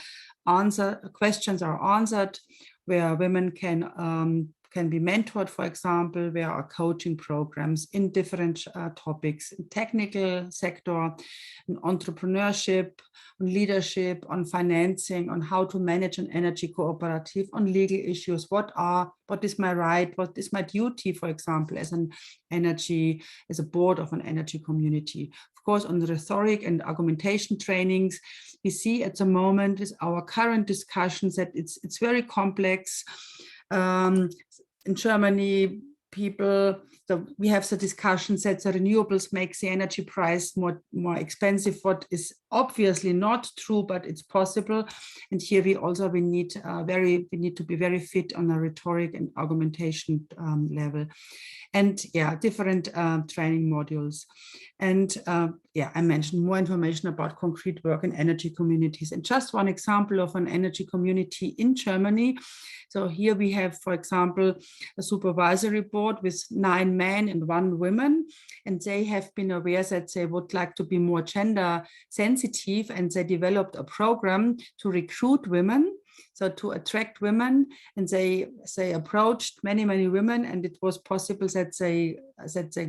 questions are answered, where women can be mentored, for example, where are coaching programs in different topics, in technical sector, in entrepreneurship, on leadership, on financing, on how to manage an energy cooperative, on legal issues, what is my right, what is my duty, for example, as a board of an energy community. Of course, on the rhetoric and argumentation trainings, we see at the moment with our current discussions that it's very complex. In Germany, we have the discussions that the renewables make the energy price more expensive. What is obviously not true, but it's possible. And here we need to be very fit on a rhetoric and argumentation level. And yeah, different training modules. And yeah, I mentioned more information about concrete work in energy communities. And just one example of an energy community in Germany. So here we have, for example, a supervisory board with 9 men and 1 woman, and they have been aware that they would like to be more gender sensitive, and they developed a program to recruit women, so to attract women, and they approached many women, and it was possible that they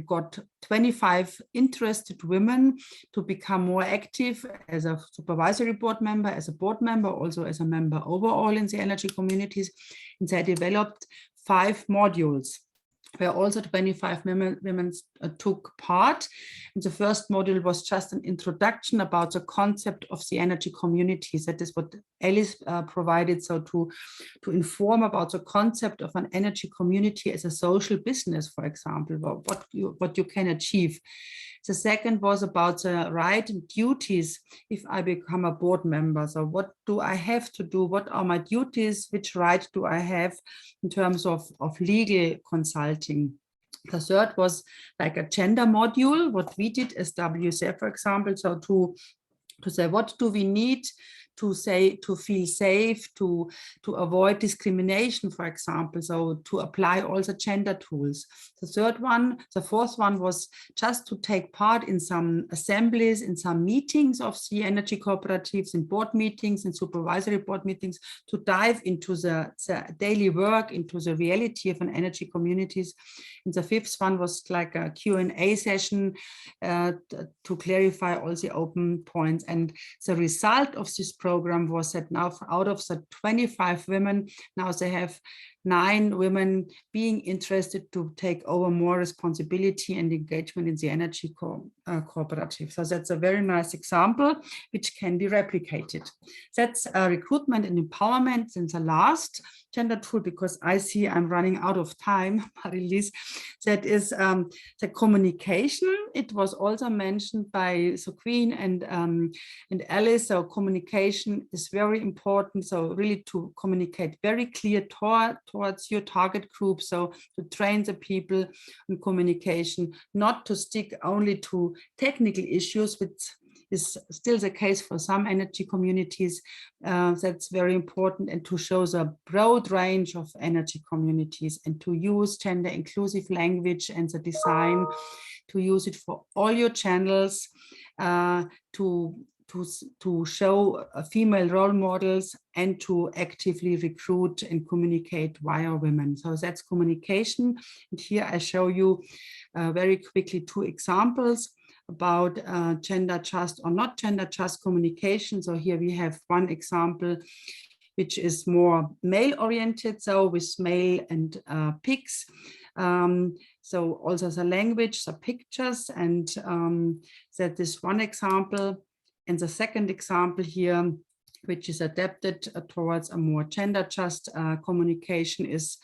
got 25 interested women to become more active as a supervisory board member, as a board member, also as a member overall in the energy communities. And they developed 5 modules where also 25 women took part. And the first module was just an introduction about the concept of the energy communities. That is what Alice provided, so to inform about the concept of an energy community as a social business, for example, what you can achieve. The second was about the right and duties if I become a board member. So what do I have to do? What are my duties? Which right do I have in terms of legal consulting? The third was like a gender module, what we did as WCF, for example, so to say what do we need to feel safe, to avoid discrimination, for example, so to apply all the gender tools. The fourth one was just to take part in some assemblies, in some meetings of the energy cooperatives, in board meetings, in supervisory board meetings, to dive into the daily work, into the reality of an energy communities. And the fifth one was like a Q&A session to clarify all the open points. And the result of this program was that now out of the 25 women, now they have 9 women being interested to take over more responsibility and engagement in the energy cooperative. So that's a very nice example which can be replicated. That's recruitment and empowerment. And the last gender tool, because I see I'm running out of time, Marilise, that is the communication. It was also mentioned by Queen and Alice. So communication is very important. So really to communicate very clear towards your target group. So to train the people in communication, not to stick only to technical issues, which is still the case for some energy communities. That's very important, and to show the broad range of energy communities and to use gender inclusive language and the design, to use it for all your channels, to show female role models and to actively recruit and communicate via women. So that's communication. And here I show you very quickly 2 examples about gender just or not gender just communication. So here we have one example which is more male oriented, so with male and pics. So also the language, the pictures, and that is one example. And the second example here, which is adapted towards a more gender just communication, is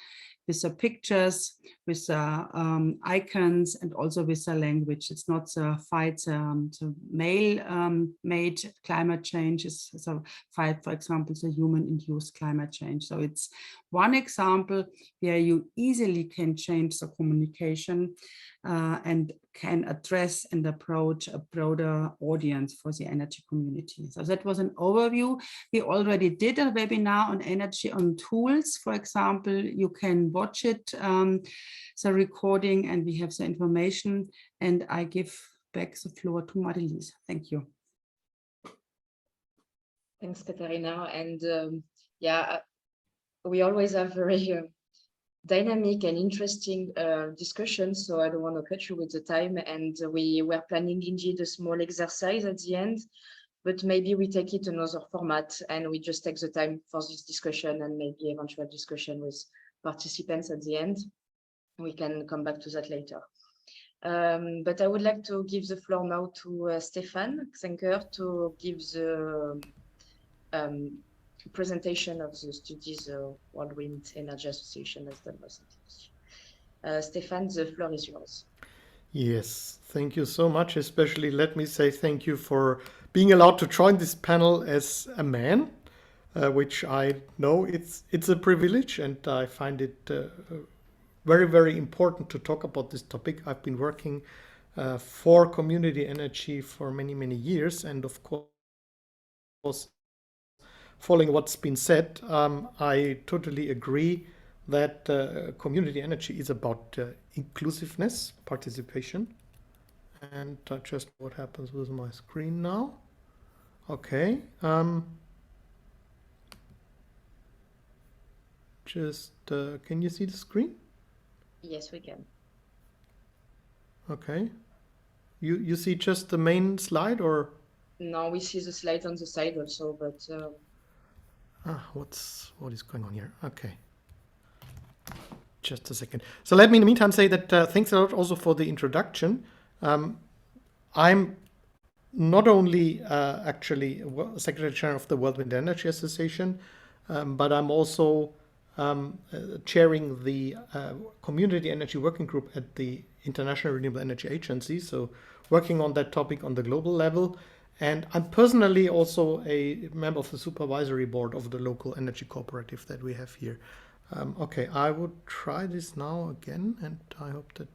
with the pictures, with the icons, and also with the language. It's not the fight, the male-made climate change. It's the fight, for example, the human-induced climate change. So it's one example where you easily can change the communication and can address and approach a broader audience for the energy community. So that was an overview. We already did a webinar on energy on tools. For example, you can watch it, the recording, and we have the information. And I give back the floor to Marilise. Thank you. Thanks, Katharina. And yeah, we always have very dynamic and interesting discussions, so I don't want to cut you with the time. And we were planning indeed a small exercise at the end, but maybe we take it another format and we just take the time for this discussion and maybe eventual discussion with participants at the end. We can come back to that later. But I would like to give the floor now to Stefan Xenker to give the presentation of the studies World Wind Energy Association has done recently. Stefan, the floor is yours. Yes, thank you so much. Especially let me say thank you for being allowed to join this panel as a man, which I know it's a privilege, and I find it very, very important to talk about this topic. I've been working for community energy for many, many years, and of course, following what's been said, I totally agree that community energy is about inclusiveness, participation. And just what happens with my screen now. Okay. Can you see the screen? Yes, we can. Okay. You see just the main slide, or? No, we see the slide on the side also, but what is going on here? Okay. Just a second. So let me in the meantime say that thanks a lot also for the introduction. I'm not only actually Secretary General of the World Wind Energy Association, but I'm also chairing the Community Energy Working Group at the International Renewable Energy Agency, so working on that topic on the global level. And I'm personally also a member of the supervisory board of the local energy cooperative that we have here. Okay, I would try this now again, and I hope that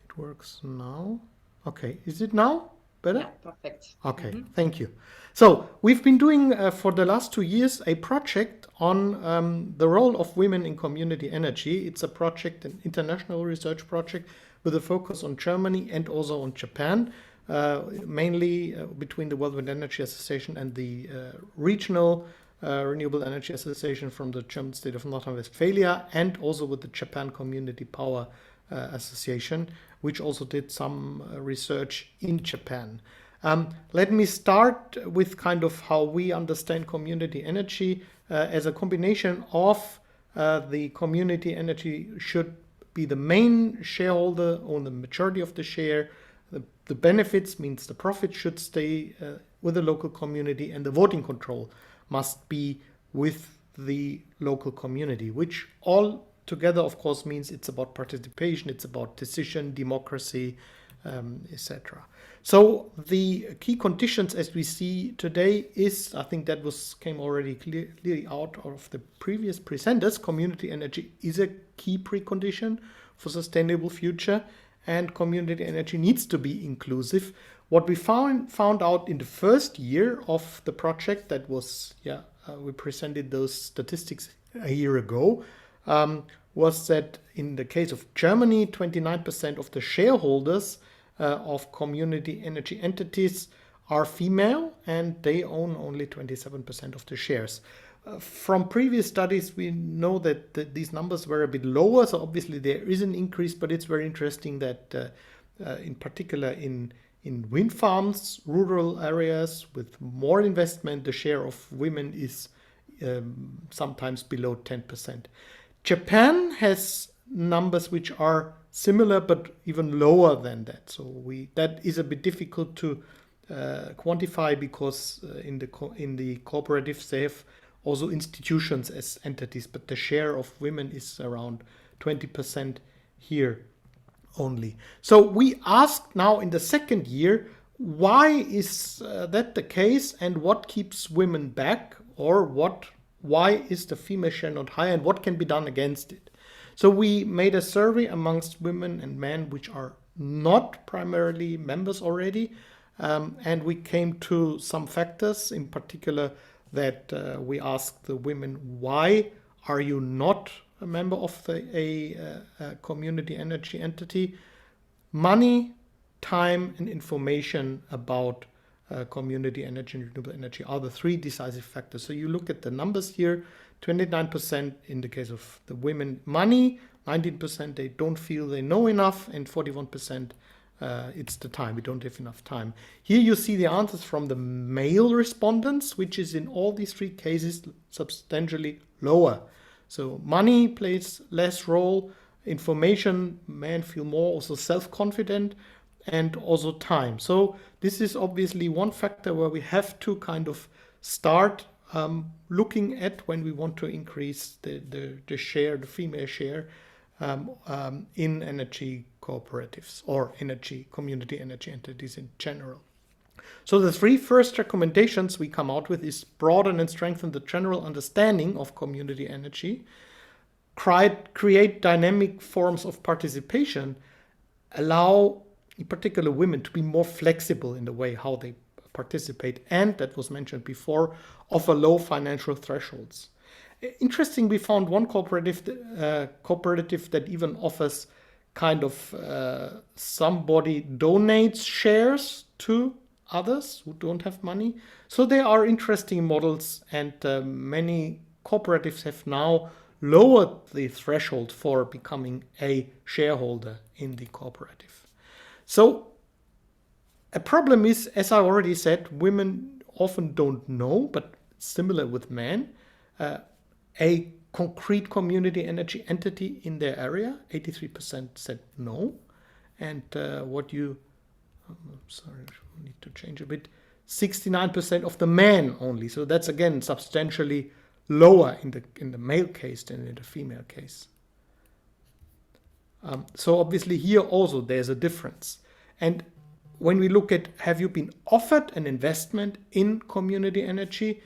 it works now. Okay, is it now better? yeah, perfect. Okay, thank you. So we've been doing for the last 2 years a project on the role of women in community energy. It's a project, an international research project with a focus on Germany and also on Japan, mainly between the World Wind Energy Association and the regional Renewable Energy Association from the German state of North Rhine-Westphalia, and also with the Japan Community Power Association, which also did some research in Japan. Let me start with kind of how we understand community energy as a combination of the community energy should be the main shareholder, own the majority of the share. The benefits means the profit should stay with the local community, and the voting control must be with the local community, which all together, of course, means it's about participation, it's about decision, democracy, etc. So the key conditions as we see today is, I think that came already clearly out of the previous presenters, community energy is a key precondition for sustainable future, and community energy needs to be inclusive. What we found out in the first year of the project, that was, we presented those statistics a year ago, was that in the case of Germany, 29% of the shareholders of community energy entities are female, and they own only 27% of the shares. From previous studies, we know that these numbers were a bit lower, so obviously there is an increase, but it's very interesting that in particular in wind farms, rural areas with more investment, the share of women is sometimes below 10%. Japan has numbers which are similar but even lower than that. So that is a bit difficult to quantify, because in the cooperatives they have also institutions as entities, but the share of women is around 20% here only. So we asked now in the second year, why is that the case, and what keeps women back, or why is the female share not high, and what can be done against it? So we made a survey amongst women and men which are not primarily members already, and we came to some factors, in particular that we asked the women, why are you not a member of a community energy entity? Money, time, and information about community energy and renewable energy are the three decisive factors. So you look at the numbers here, 29% in the case of the women. Money, 19% they don't feel they know enough, and 41% it's the time, we don't have enough time. Here you see the answers from the male respondents, which is in all these three cases substantially lower. So money plays less role, information, men feel more also self-confident, and also time. So this is obviously one factor where we have to kind of start looking at when we want to increase the share, the female share in energy cooperatives or community energy entities in general. So the three first recommendations we come out with is broaden and strengthen the general understanding of community energy, create dynamic forms of participation, allow in particular women to be more flexible in the way how they participate, and that was mentioned before, offer low financial thresholds. Interesting, we found one cooperative that even offers kind of somebody donates shares to others who don't have money. So there are interesting models, and many cooperatives have now lowered the threshold for becoming a shareholder in the cooperative. So a problem is, as I already said, women often don't know, but similar with men, a concrete community energy entity in their area. 83% said no. And sorry, I need to change a bit. 69% of the men only. So that's again substantially lower in the male case than in the female case. So obviously here also there's a difference. And when we look at, have you been offered an investment in community energy?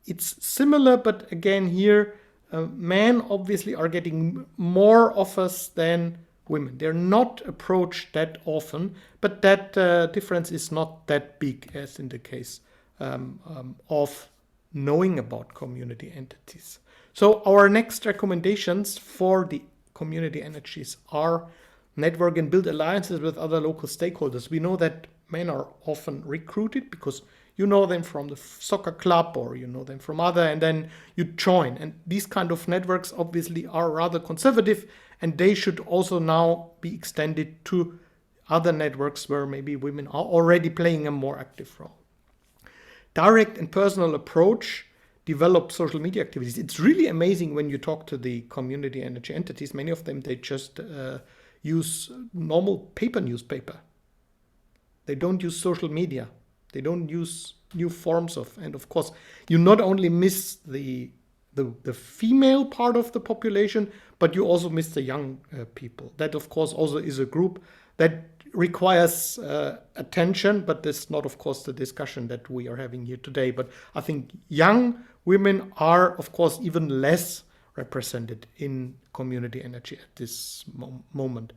It's similar, but again here, men obviously are getting more offers than women. They're not approached that often, but that difference is not that big as in the case of knowing about community entities. So our next recommendations for the community energies are network and build alliances with other local stakeholders. We know that men are often recruited because you know them from the soccer club or you know them from other, and then you join. And these kind of networks obviously are rather conservative, and they should also now be extended to other networks where maybe women are already playing a more active role. Direct and personal approach, develop social media activities. It's really amazing when you talk to the community energy entities. Many of them, they just use normal paper newspaper. They don't use social media. They don't use new forms of, and of course, you not only miss the female part of the population, but you also miss the young people. That, of course, also is a group that requires attention, but that's not, of course, the discussion that we are having here today. But I think young women are, of course, even less represented in community energy at this moment.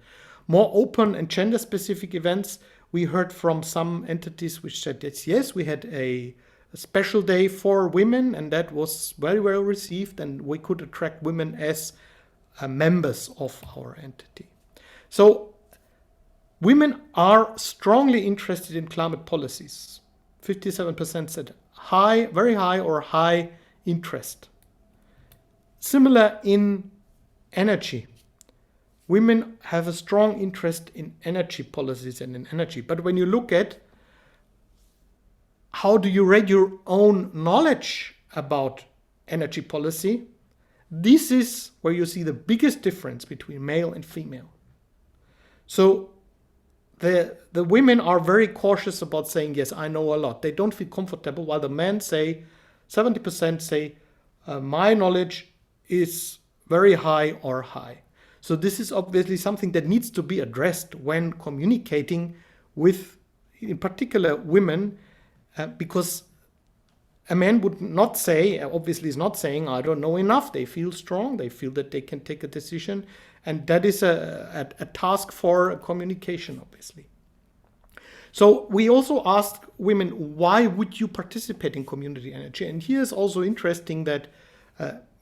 More open and gender-specific events. We heard from some entities which said that, yes, we had a special day for women, and that was very well received, and we could attract women as members of our entity. So women are strongly interested in climate policies. 57% said high, very high or high interest. Similar in energy. Women have a strong interest in energy policies and in energy. But when you look at how do you rate your own knowledge about energy policy, this is where you see the biggest difference between male and female. So the women are very cautious about saying, yes, I know a lot. They don't feel comfortable, while the men say, 70% say, my knowledge is very high or high. So this is obviously something that needs to be addressed when communicating with, in particular, women, because a man would not say, obviously is not saying, I don't know enough. They feel strong. They feel that they can take a decision. And that is a task for communication, obviously. So we also asked women, why would you participate in community energy? And here is also interesting that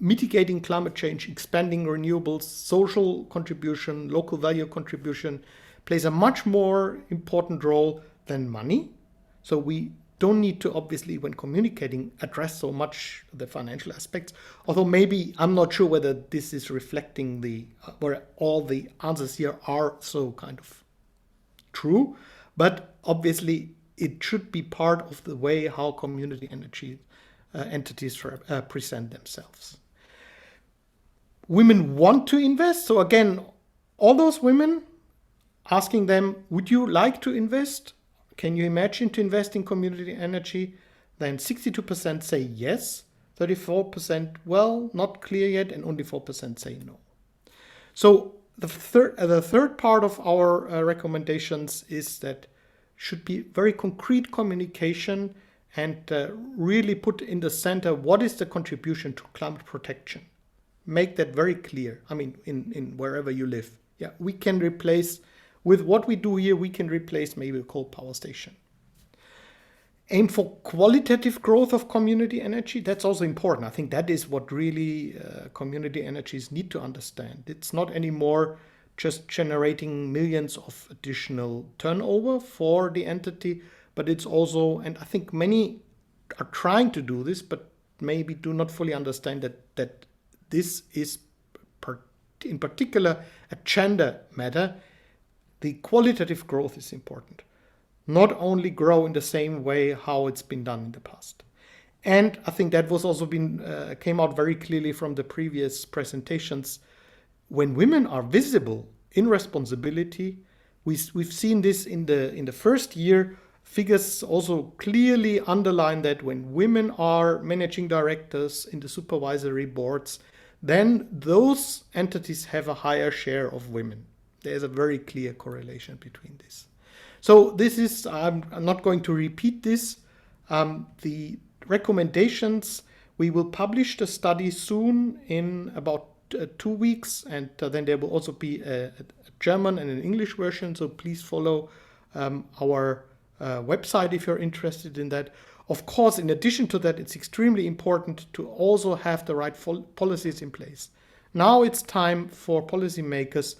mitigating climate change, expanding renewables, social contribution, local value contribution plays a much more important role than money. So we don't need to, obviously, when communicating, address so much the financial aspects. Although maybe I'm not sure whether this is reflecting where all the answers here are so kind of true. But obviously, it should be part of the way how community energy entities present themselves. Women want to invest. So again, all those women, asking them, would you like to invest? Can you imagine to invest in community energy? Then 62% say yes, 34% well, not clear yet, and only 4% say no. So the third part of our recommendations is that should be very concrete communication and really put in the center what is the contribution to climate protection. Make that very clear. I mean, in wherever you live. Yeah, we can replace, with what we do here, we can replace maybe a coal power station. Aim for qualitative growth of community energy. That's also important. I think that is what really community energies need to understand. It's not anymore just generating millions of additional turnover for the entity, but it's also, and I think many are trying to do this, but maybe do not fully understand that this is in particular a gender matter. The qualitative growth is important. Not only grow in the same way how it's been done in the past. And I think that was also came out very clearly from the previous presentations. When women are visible in responsibility, we've seen this in the first year. Figures also clearly underline that when women are managing directors in the supervisory boards, then those entities have a higher share of women. There's a very clear correlation between this. So this is, I'm not going to repeat this. The recommendations, we will publish the study soon in about 2 weeks, and then there will also be a German and an English version, so please follow our website if you're interested in that. Of course, in addition to that, it's extremely important to also have the right policies in place. Now it's time for policymakers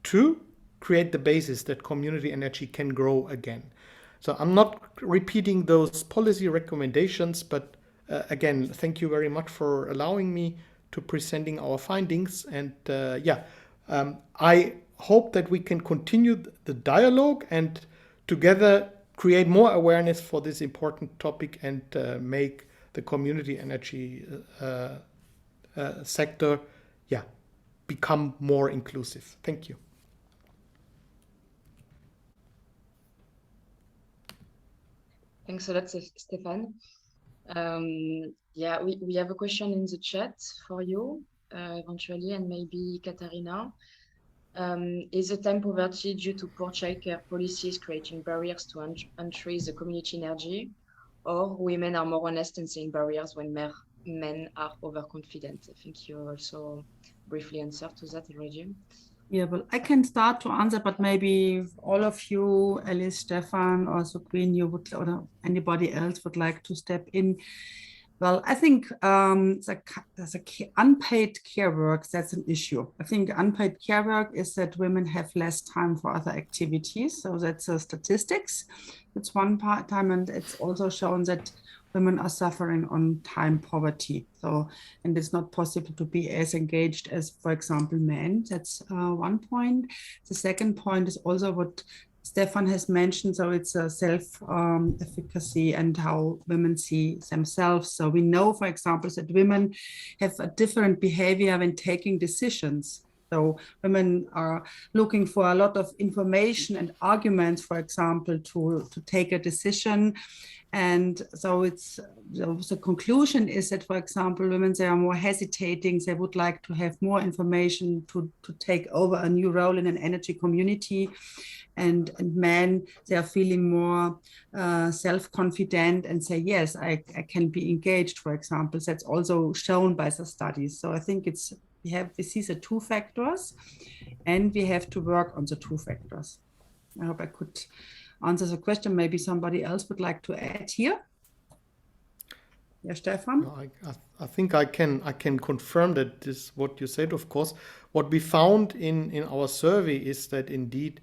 to create the basis that community energy can grow again. So I'm not repeating those policy recommendations, but again, thank you very much for allowing me to presenting our findings. And I hope that we can continue the dialogue and together create more awareness for this important topic and make the community energy sector become more inclusive. Thank you. Thanks a lot, Stefan. We have a question in the chat for you, eventually, and maybe Katharina. Is the time poverty due to poor childcare policies creating barriers to entry the community energy, or women are more honest in saying barriers when men are overconfident? I think you also briefly answered to that already. Yeah, well, I can start to answer, but maybe all of you, Alice, Stefan, or Queen, you would, or anybody else would like to step in. Well, I think there's unpaid care work, that's an issue. I think unpaid care work is that women have less time for other activities. So that's statistics. It's one part time, and it's also shown that women are suffering on time poverty. So, and it's not possible to be as engaged as, for example, men. That's one point. The second point is also what Stefan has mentioned. So it's a self-efficacy and how women see themselves. So we know, for example, that women have a different behavior when taking decisions. So women are looking for a lot of information and arguments, for example, to take a decision. And so the conclusion is that, for example, women, they are more hesitating. They would like to have more information to take over a new role in an energy community. And men, they are feeling more self-confident and say, yes, I can be engaged, for example. That's also shown by the studies. So I think we see the two factors, and we have to work on the two factors. I hope I could answer the question. Maybe somebody else would like to add here. Yeah, Stefan? No, I think I can confirm that this what you said. Of course, what we found in our survey is that indeed,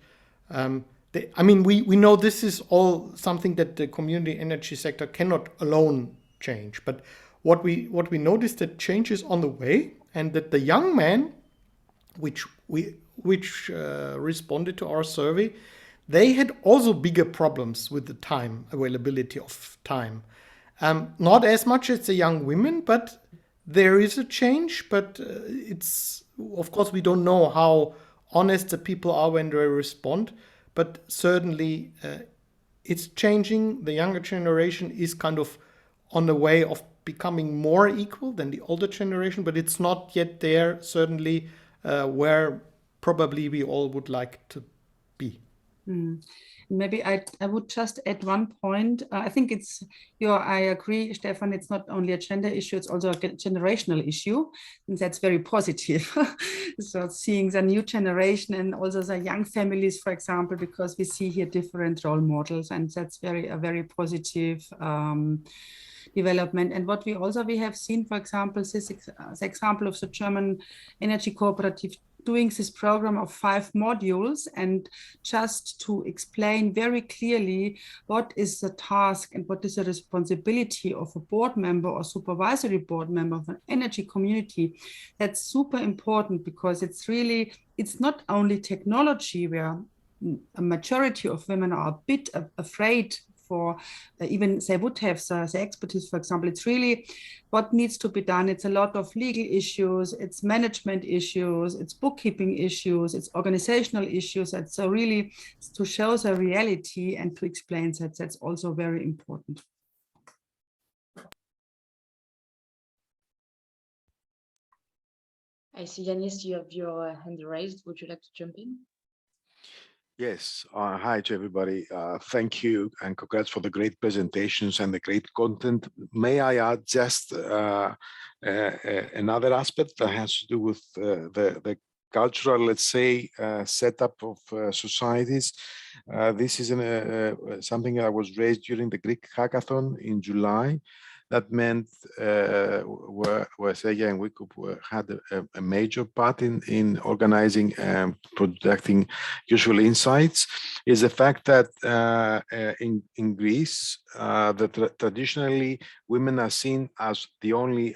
we know this is all something that the community energy sector cannot alone change. But what we noticed, that change is on the way, and that the young men, which responded to our survey, they had also bigger problems with the time, availability of time. Not as much as the young women, but there is a change. But it's, of course, we don't know how honest the people are when they respond. But certainly it's changing. The younger generation is kind of on the way of becoming more equal than the older generation, but it's not yet there, certainly, where probably we all would like to be. Maybe I would just add one point. I think I agree, Stefan, it's not only a gender issue, it's also a generational issue. And that's very positive. So seeing the new generation and also the young families, for example, because we see here different role models, and that's a very positive development. And what we have seen, for example, the example of the German energy cooperative doing this program of 5 modules, and just to explain very clearly what is the task and what is the responsibility of a board member or supervisory board member of an energy community. That's super important, because it's not only technology where a majority of women are a bit afraid for even they would have the expertise, for example. It's really what needs to be done. It's a lot of legal issues, it's management issues, it's bookkeeping issues, it's organizational issues. And so really to show the reality and to explain that's also very important. I see, Yanis, you have your hand raised. Would you like to jump in? Yes, hi to everybody. Thank you and congrats for the great presentations and the great content. May I add just another aspect that has to do with the cultural, let's say, setup of societies. This is something that was raised during the Greek hackathon in July. That meant Sergei and Wikup had a major part in organizing and producing useful insights, is the fact that in Greece, traditionally women are seen as the only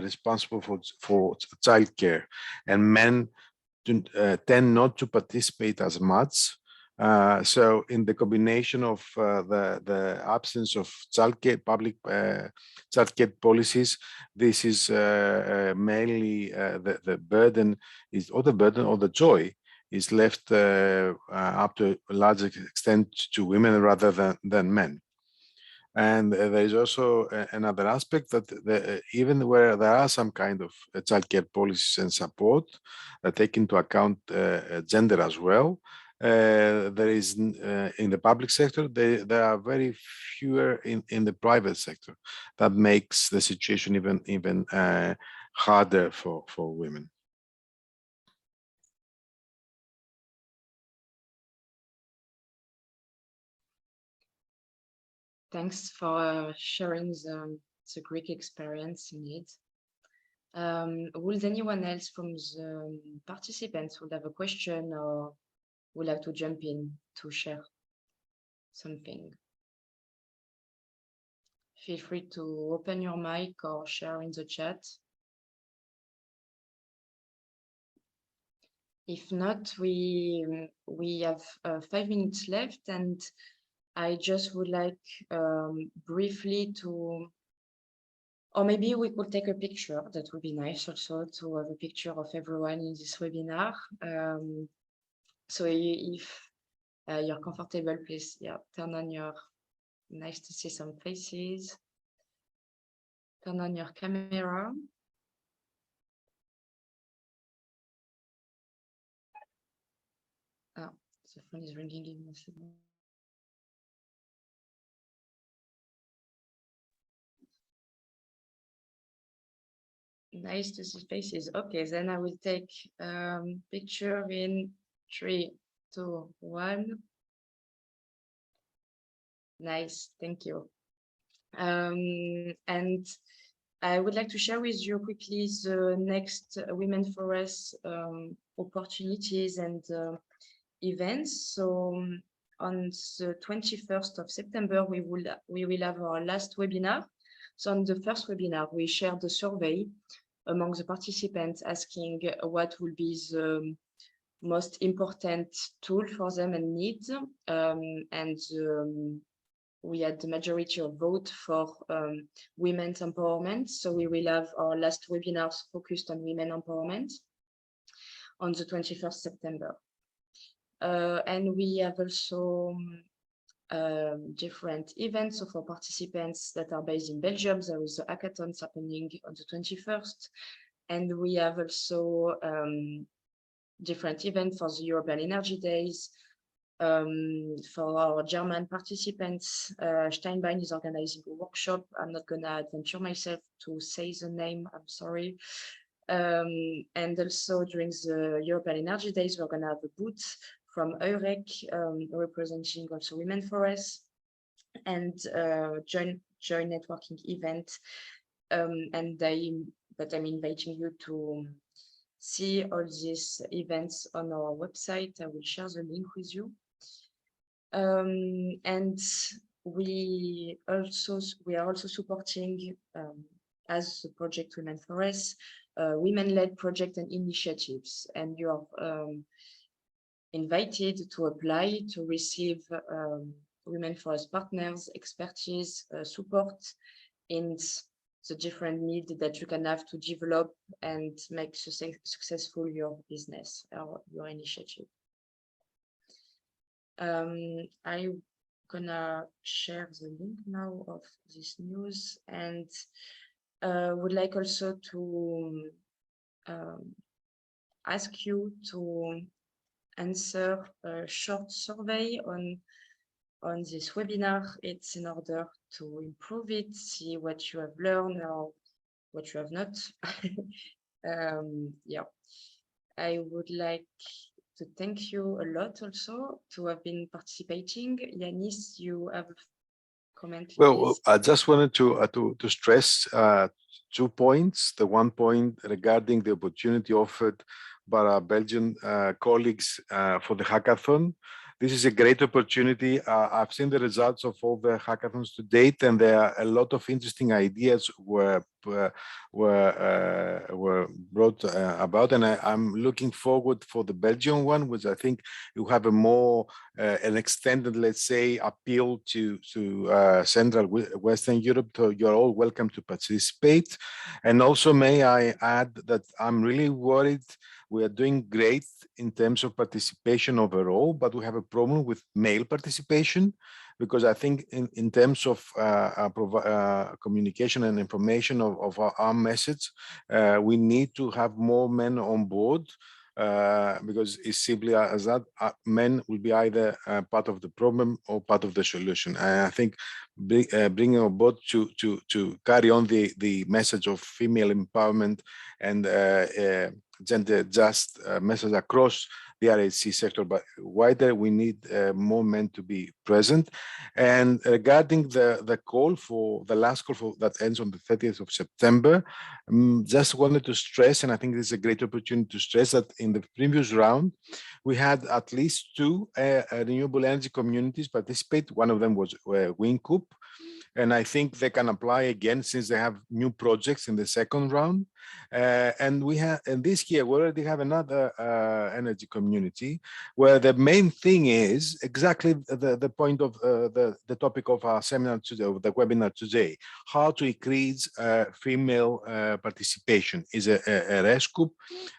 responsible for childcare, and men tend not to participate as much. So in the combination of the absence of childcare, public childcare policies, this is mainly the burden is, or the burden or the joy is left up to a large extent to women rather than men. And there is also another aspect that even where there are some kind of childcare policies and support that take into account gender as well, there is in the public sector, there are very fewer in the private sector. That makes the situation even harder for women. Thanks for sharing the Greek experience indeed. Would anyone else from the participants would have a question or would like to jump in to share something? Feel free to open your mic or share in the chat. If not, we have 5 minutes left, and I just would like briefly to, or maybe we could take a picture. That would be nice also to have a picture of everyone in this webinar. So if you're comfortable, please, yeah, turn on your, nice to see some faces. Turn on your camera. Ah, the phone is ringing. Give me a second. Nice to see faces. Okay, then I will take picture in 3, 2, 1. Nice, thank you. And I would like to share with you quickly the next W4RES opportunities and events. So on the 21st of September, we will have our last webinar. So on the first webinar, we shared the survey among the participants asking what will be the most important tool for them and needs. We had the majority of vote for women's empowerment. So we will have our last webinars focused on women empowerment on the 21st September. And we have also different events. So for participants that are based in Belgium, there is a hackathon happening on the 21st. And we have also different events for the European Energy Days, For our German participants, Steinbein is organizing a workshop. I'm not gonna adventure myself to say the name, I'm sorry. And also during the European Energy Days, we're gonna have a booth from EUREC, representing also Women4RES, and joint networking event. But I'm inviting you to see all these events on our website. I will share the link with you. And we are also supporting, as the project Women4RES, women-led project and initiatives, and you are invited to apply to receive Women4RES partners, expertise, support in the different needs that you can have to develop and make successful your business or your initiative. I'm gonna share the link now of this news, and would like also to ask you to answer a short survey on this webinar. It's in order to improve it, see what you have learned or what you have not. Yeah, I would like to thank you a lot also to have been participating. Yanis, you have a comment? Well, please? I just wanted to stress 2 points. The one point regarding the opportunity offered by our Belgian colleagues for the hackathon. This is a great opportunity. I've seen the results of all the hackathons to date, and there are a lot of interesting ideas were brought about, and I'm looking forward for the Belgian one, which I think you have a more an extended, let's say, appeal to Central Western Europe. So you're all welcome to participate. And also, may I add that I'm really worried. We are doing great in terms of participation overall, but we have a problem with male participation, because I think in terms of communication and information of our message, we need to have more men on board, because it's simply as that men will be either part of the problem or part of the solution. And I think bringing on board to carry on the message of female empowerment and gender just message across the RHC sector, but wider, we need more men to be present. And regarding the call for the last call that ends on the 30th of September, just wanted to stress, and I think this is a great opportunity to stress, that in the previous round, we had at least 2 renewable energy communities participate. One of them was WinCoop, and I think they can apply again since they have new projects in the second round. And this year we already have another energy community where the main thing is exactly the point of the topic of our seminar today, of the webinar today: how to increase female participation. Is a RES group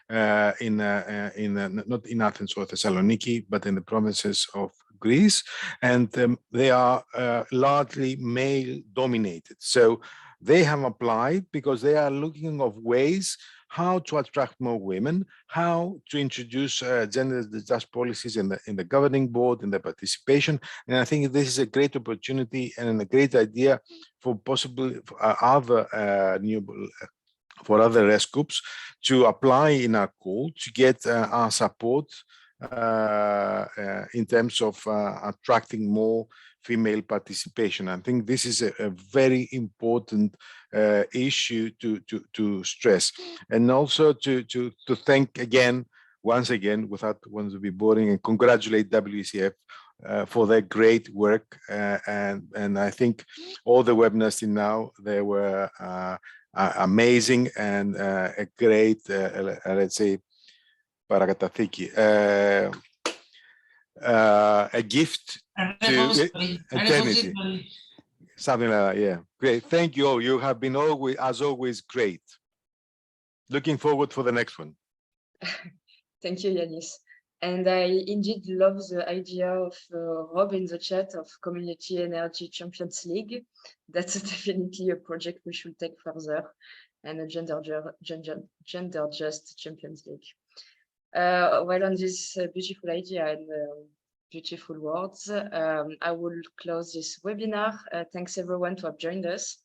not in Athens or Thessaloniki, but in the provinces of Greece, and they are largely male dominated. So they have applied because they are looking of ways how to attract more women, how to introduce gender just policies in the governing board, in the participation. And I think this is a great opportunity and a great idea for possibly other for other RES groups to apply in our call to get our support in terms of attracting more female participation. I think this is a very important issue to stress, and also to thank once again, without wanting to be boring, and congratulate WCF for their great work. And I think all the webinars till now, they were amazing and a great, let's say, παρακαταθήκη, a gift to eternity. Something like that, yeah. Great, thank you all. You have been always, as always, great. Looking forward for the next one. Thank you, Yanis. And I indeed love the idea of Rob in the chat of Community Energy Champions League. That's definitely a project we should take further, and a gender just Champions League. Well, on this beautiful idea, and beautiful words. I will close this webinar. Thanks everyone to have joined us,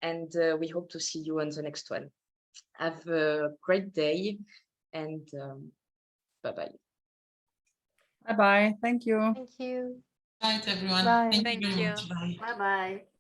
and we hope to see you on the next one. Have a great day, and bye-bye. Bye-bye. Thank you. Thank you. Bye, everyone. Bye. Thank you Thank very you. much. Bye. Bye-bye.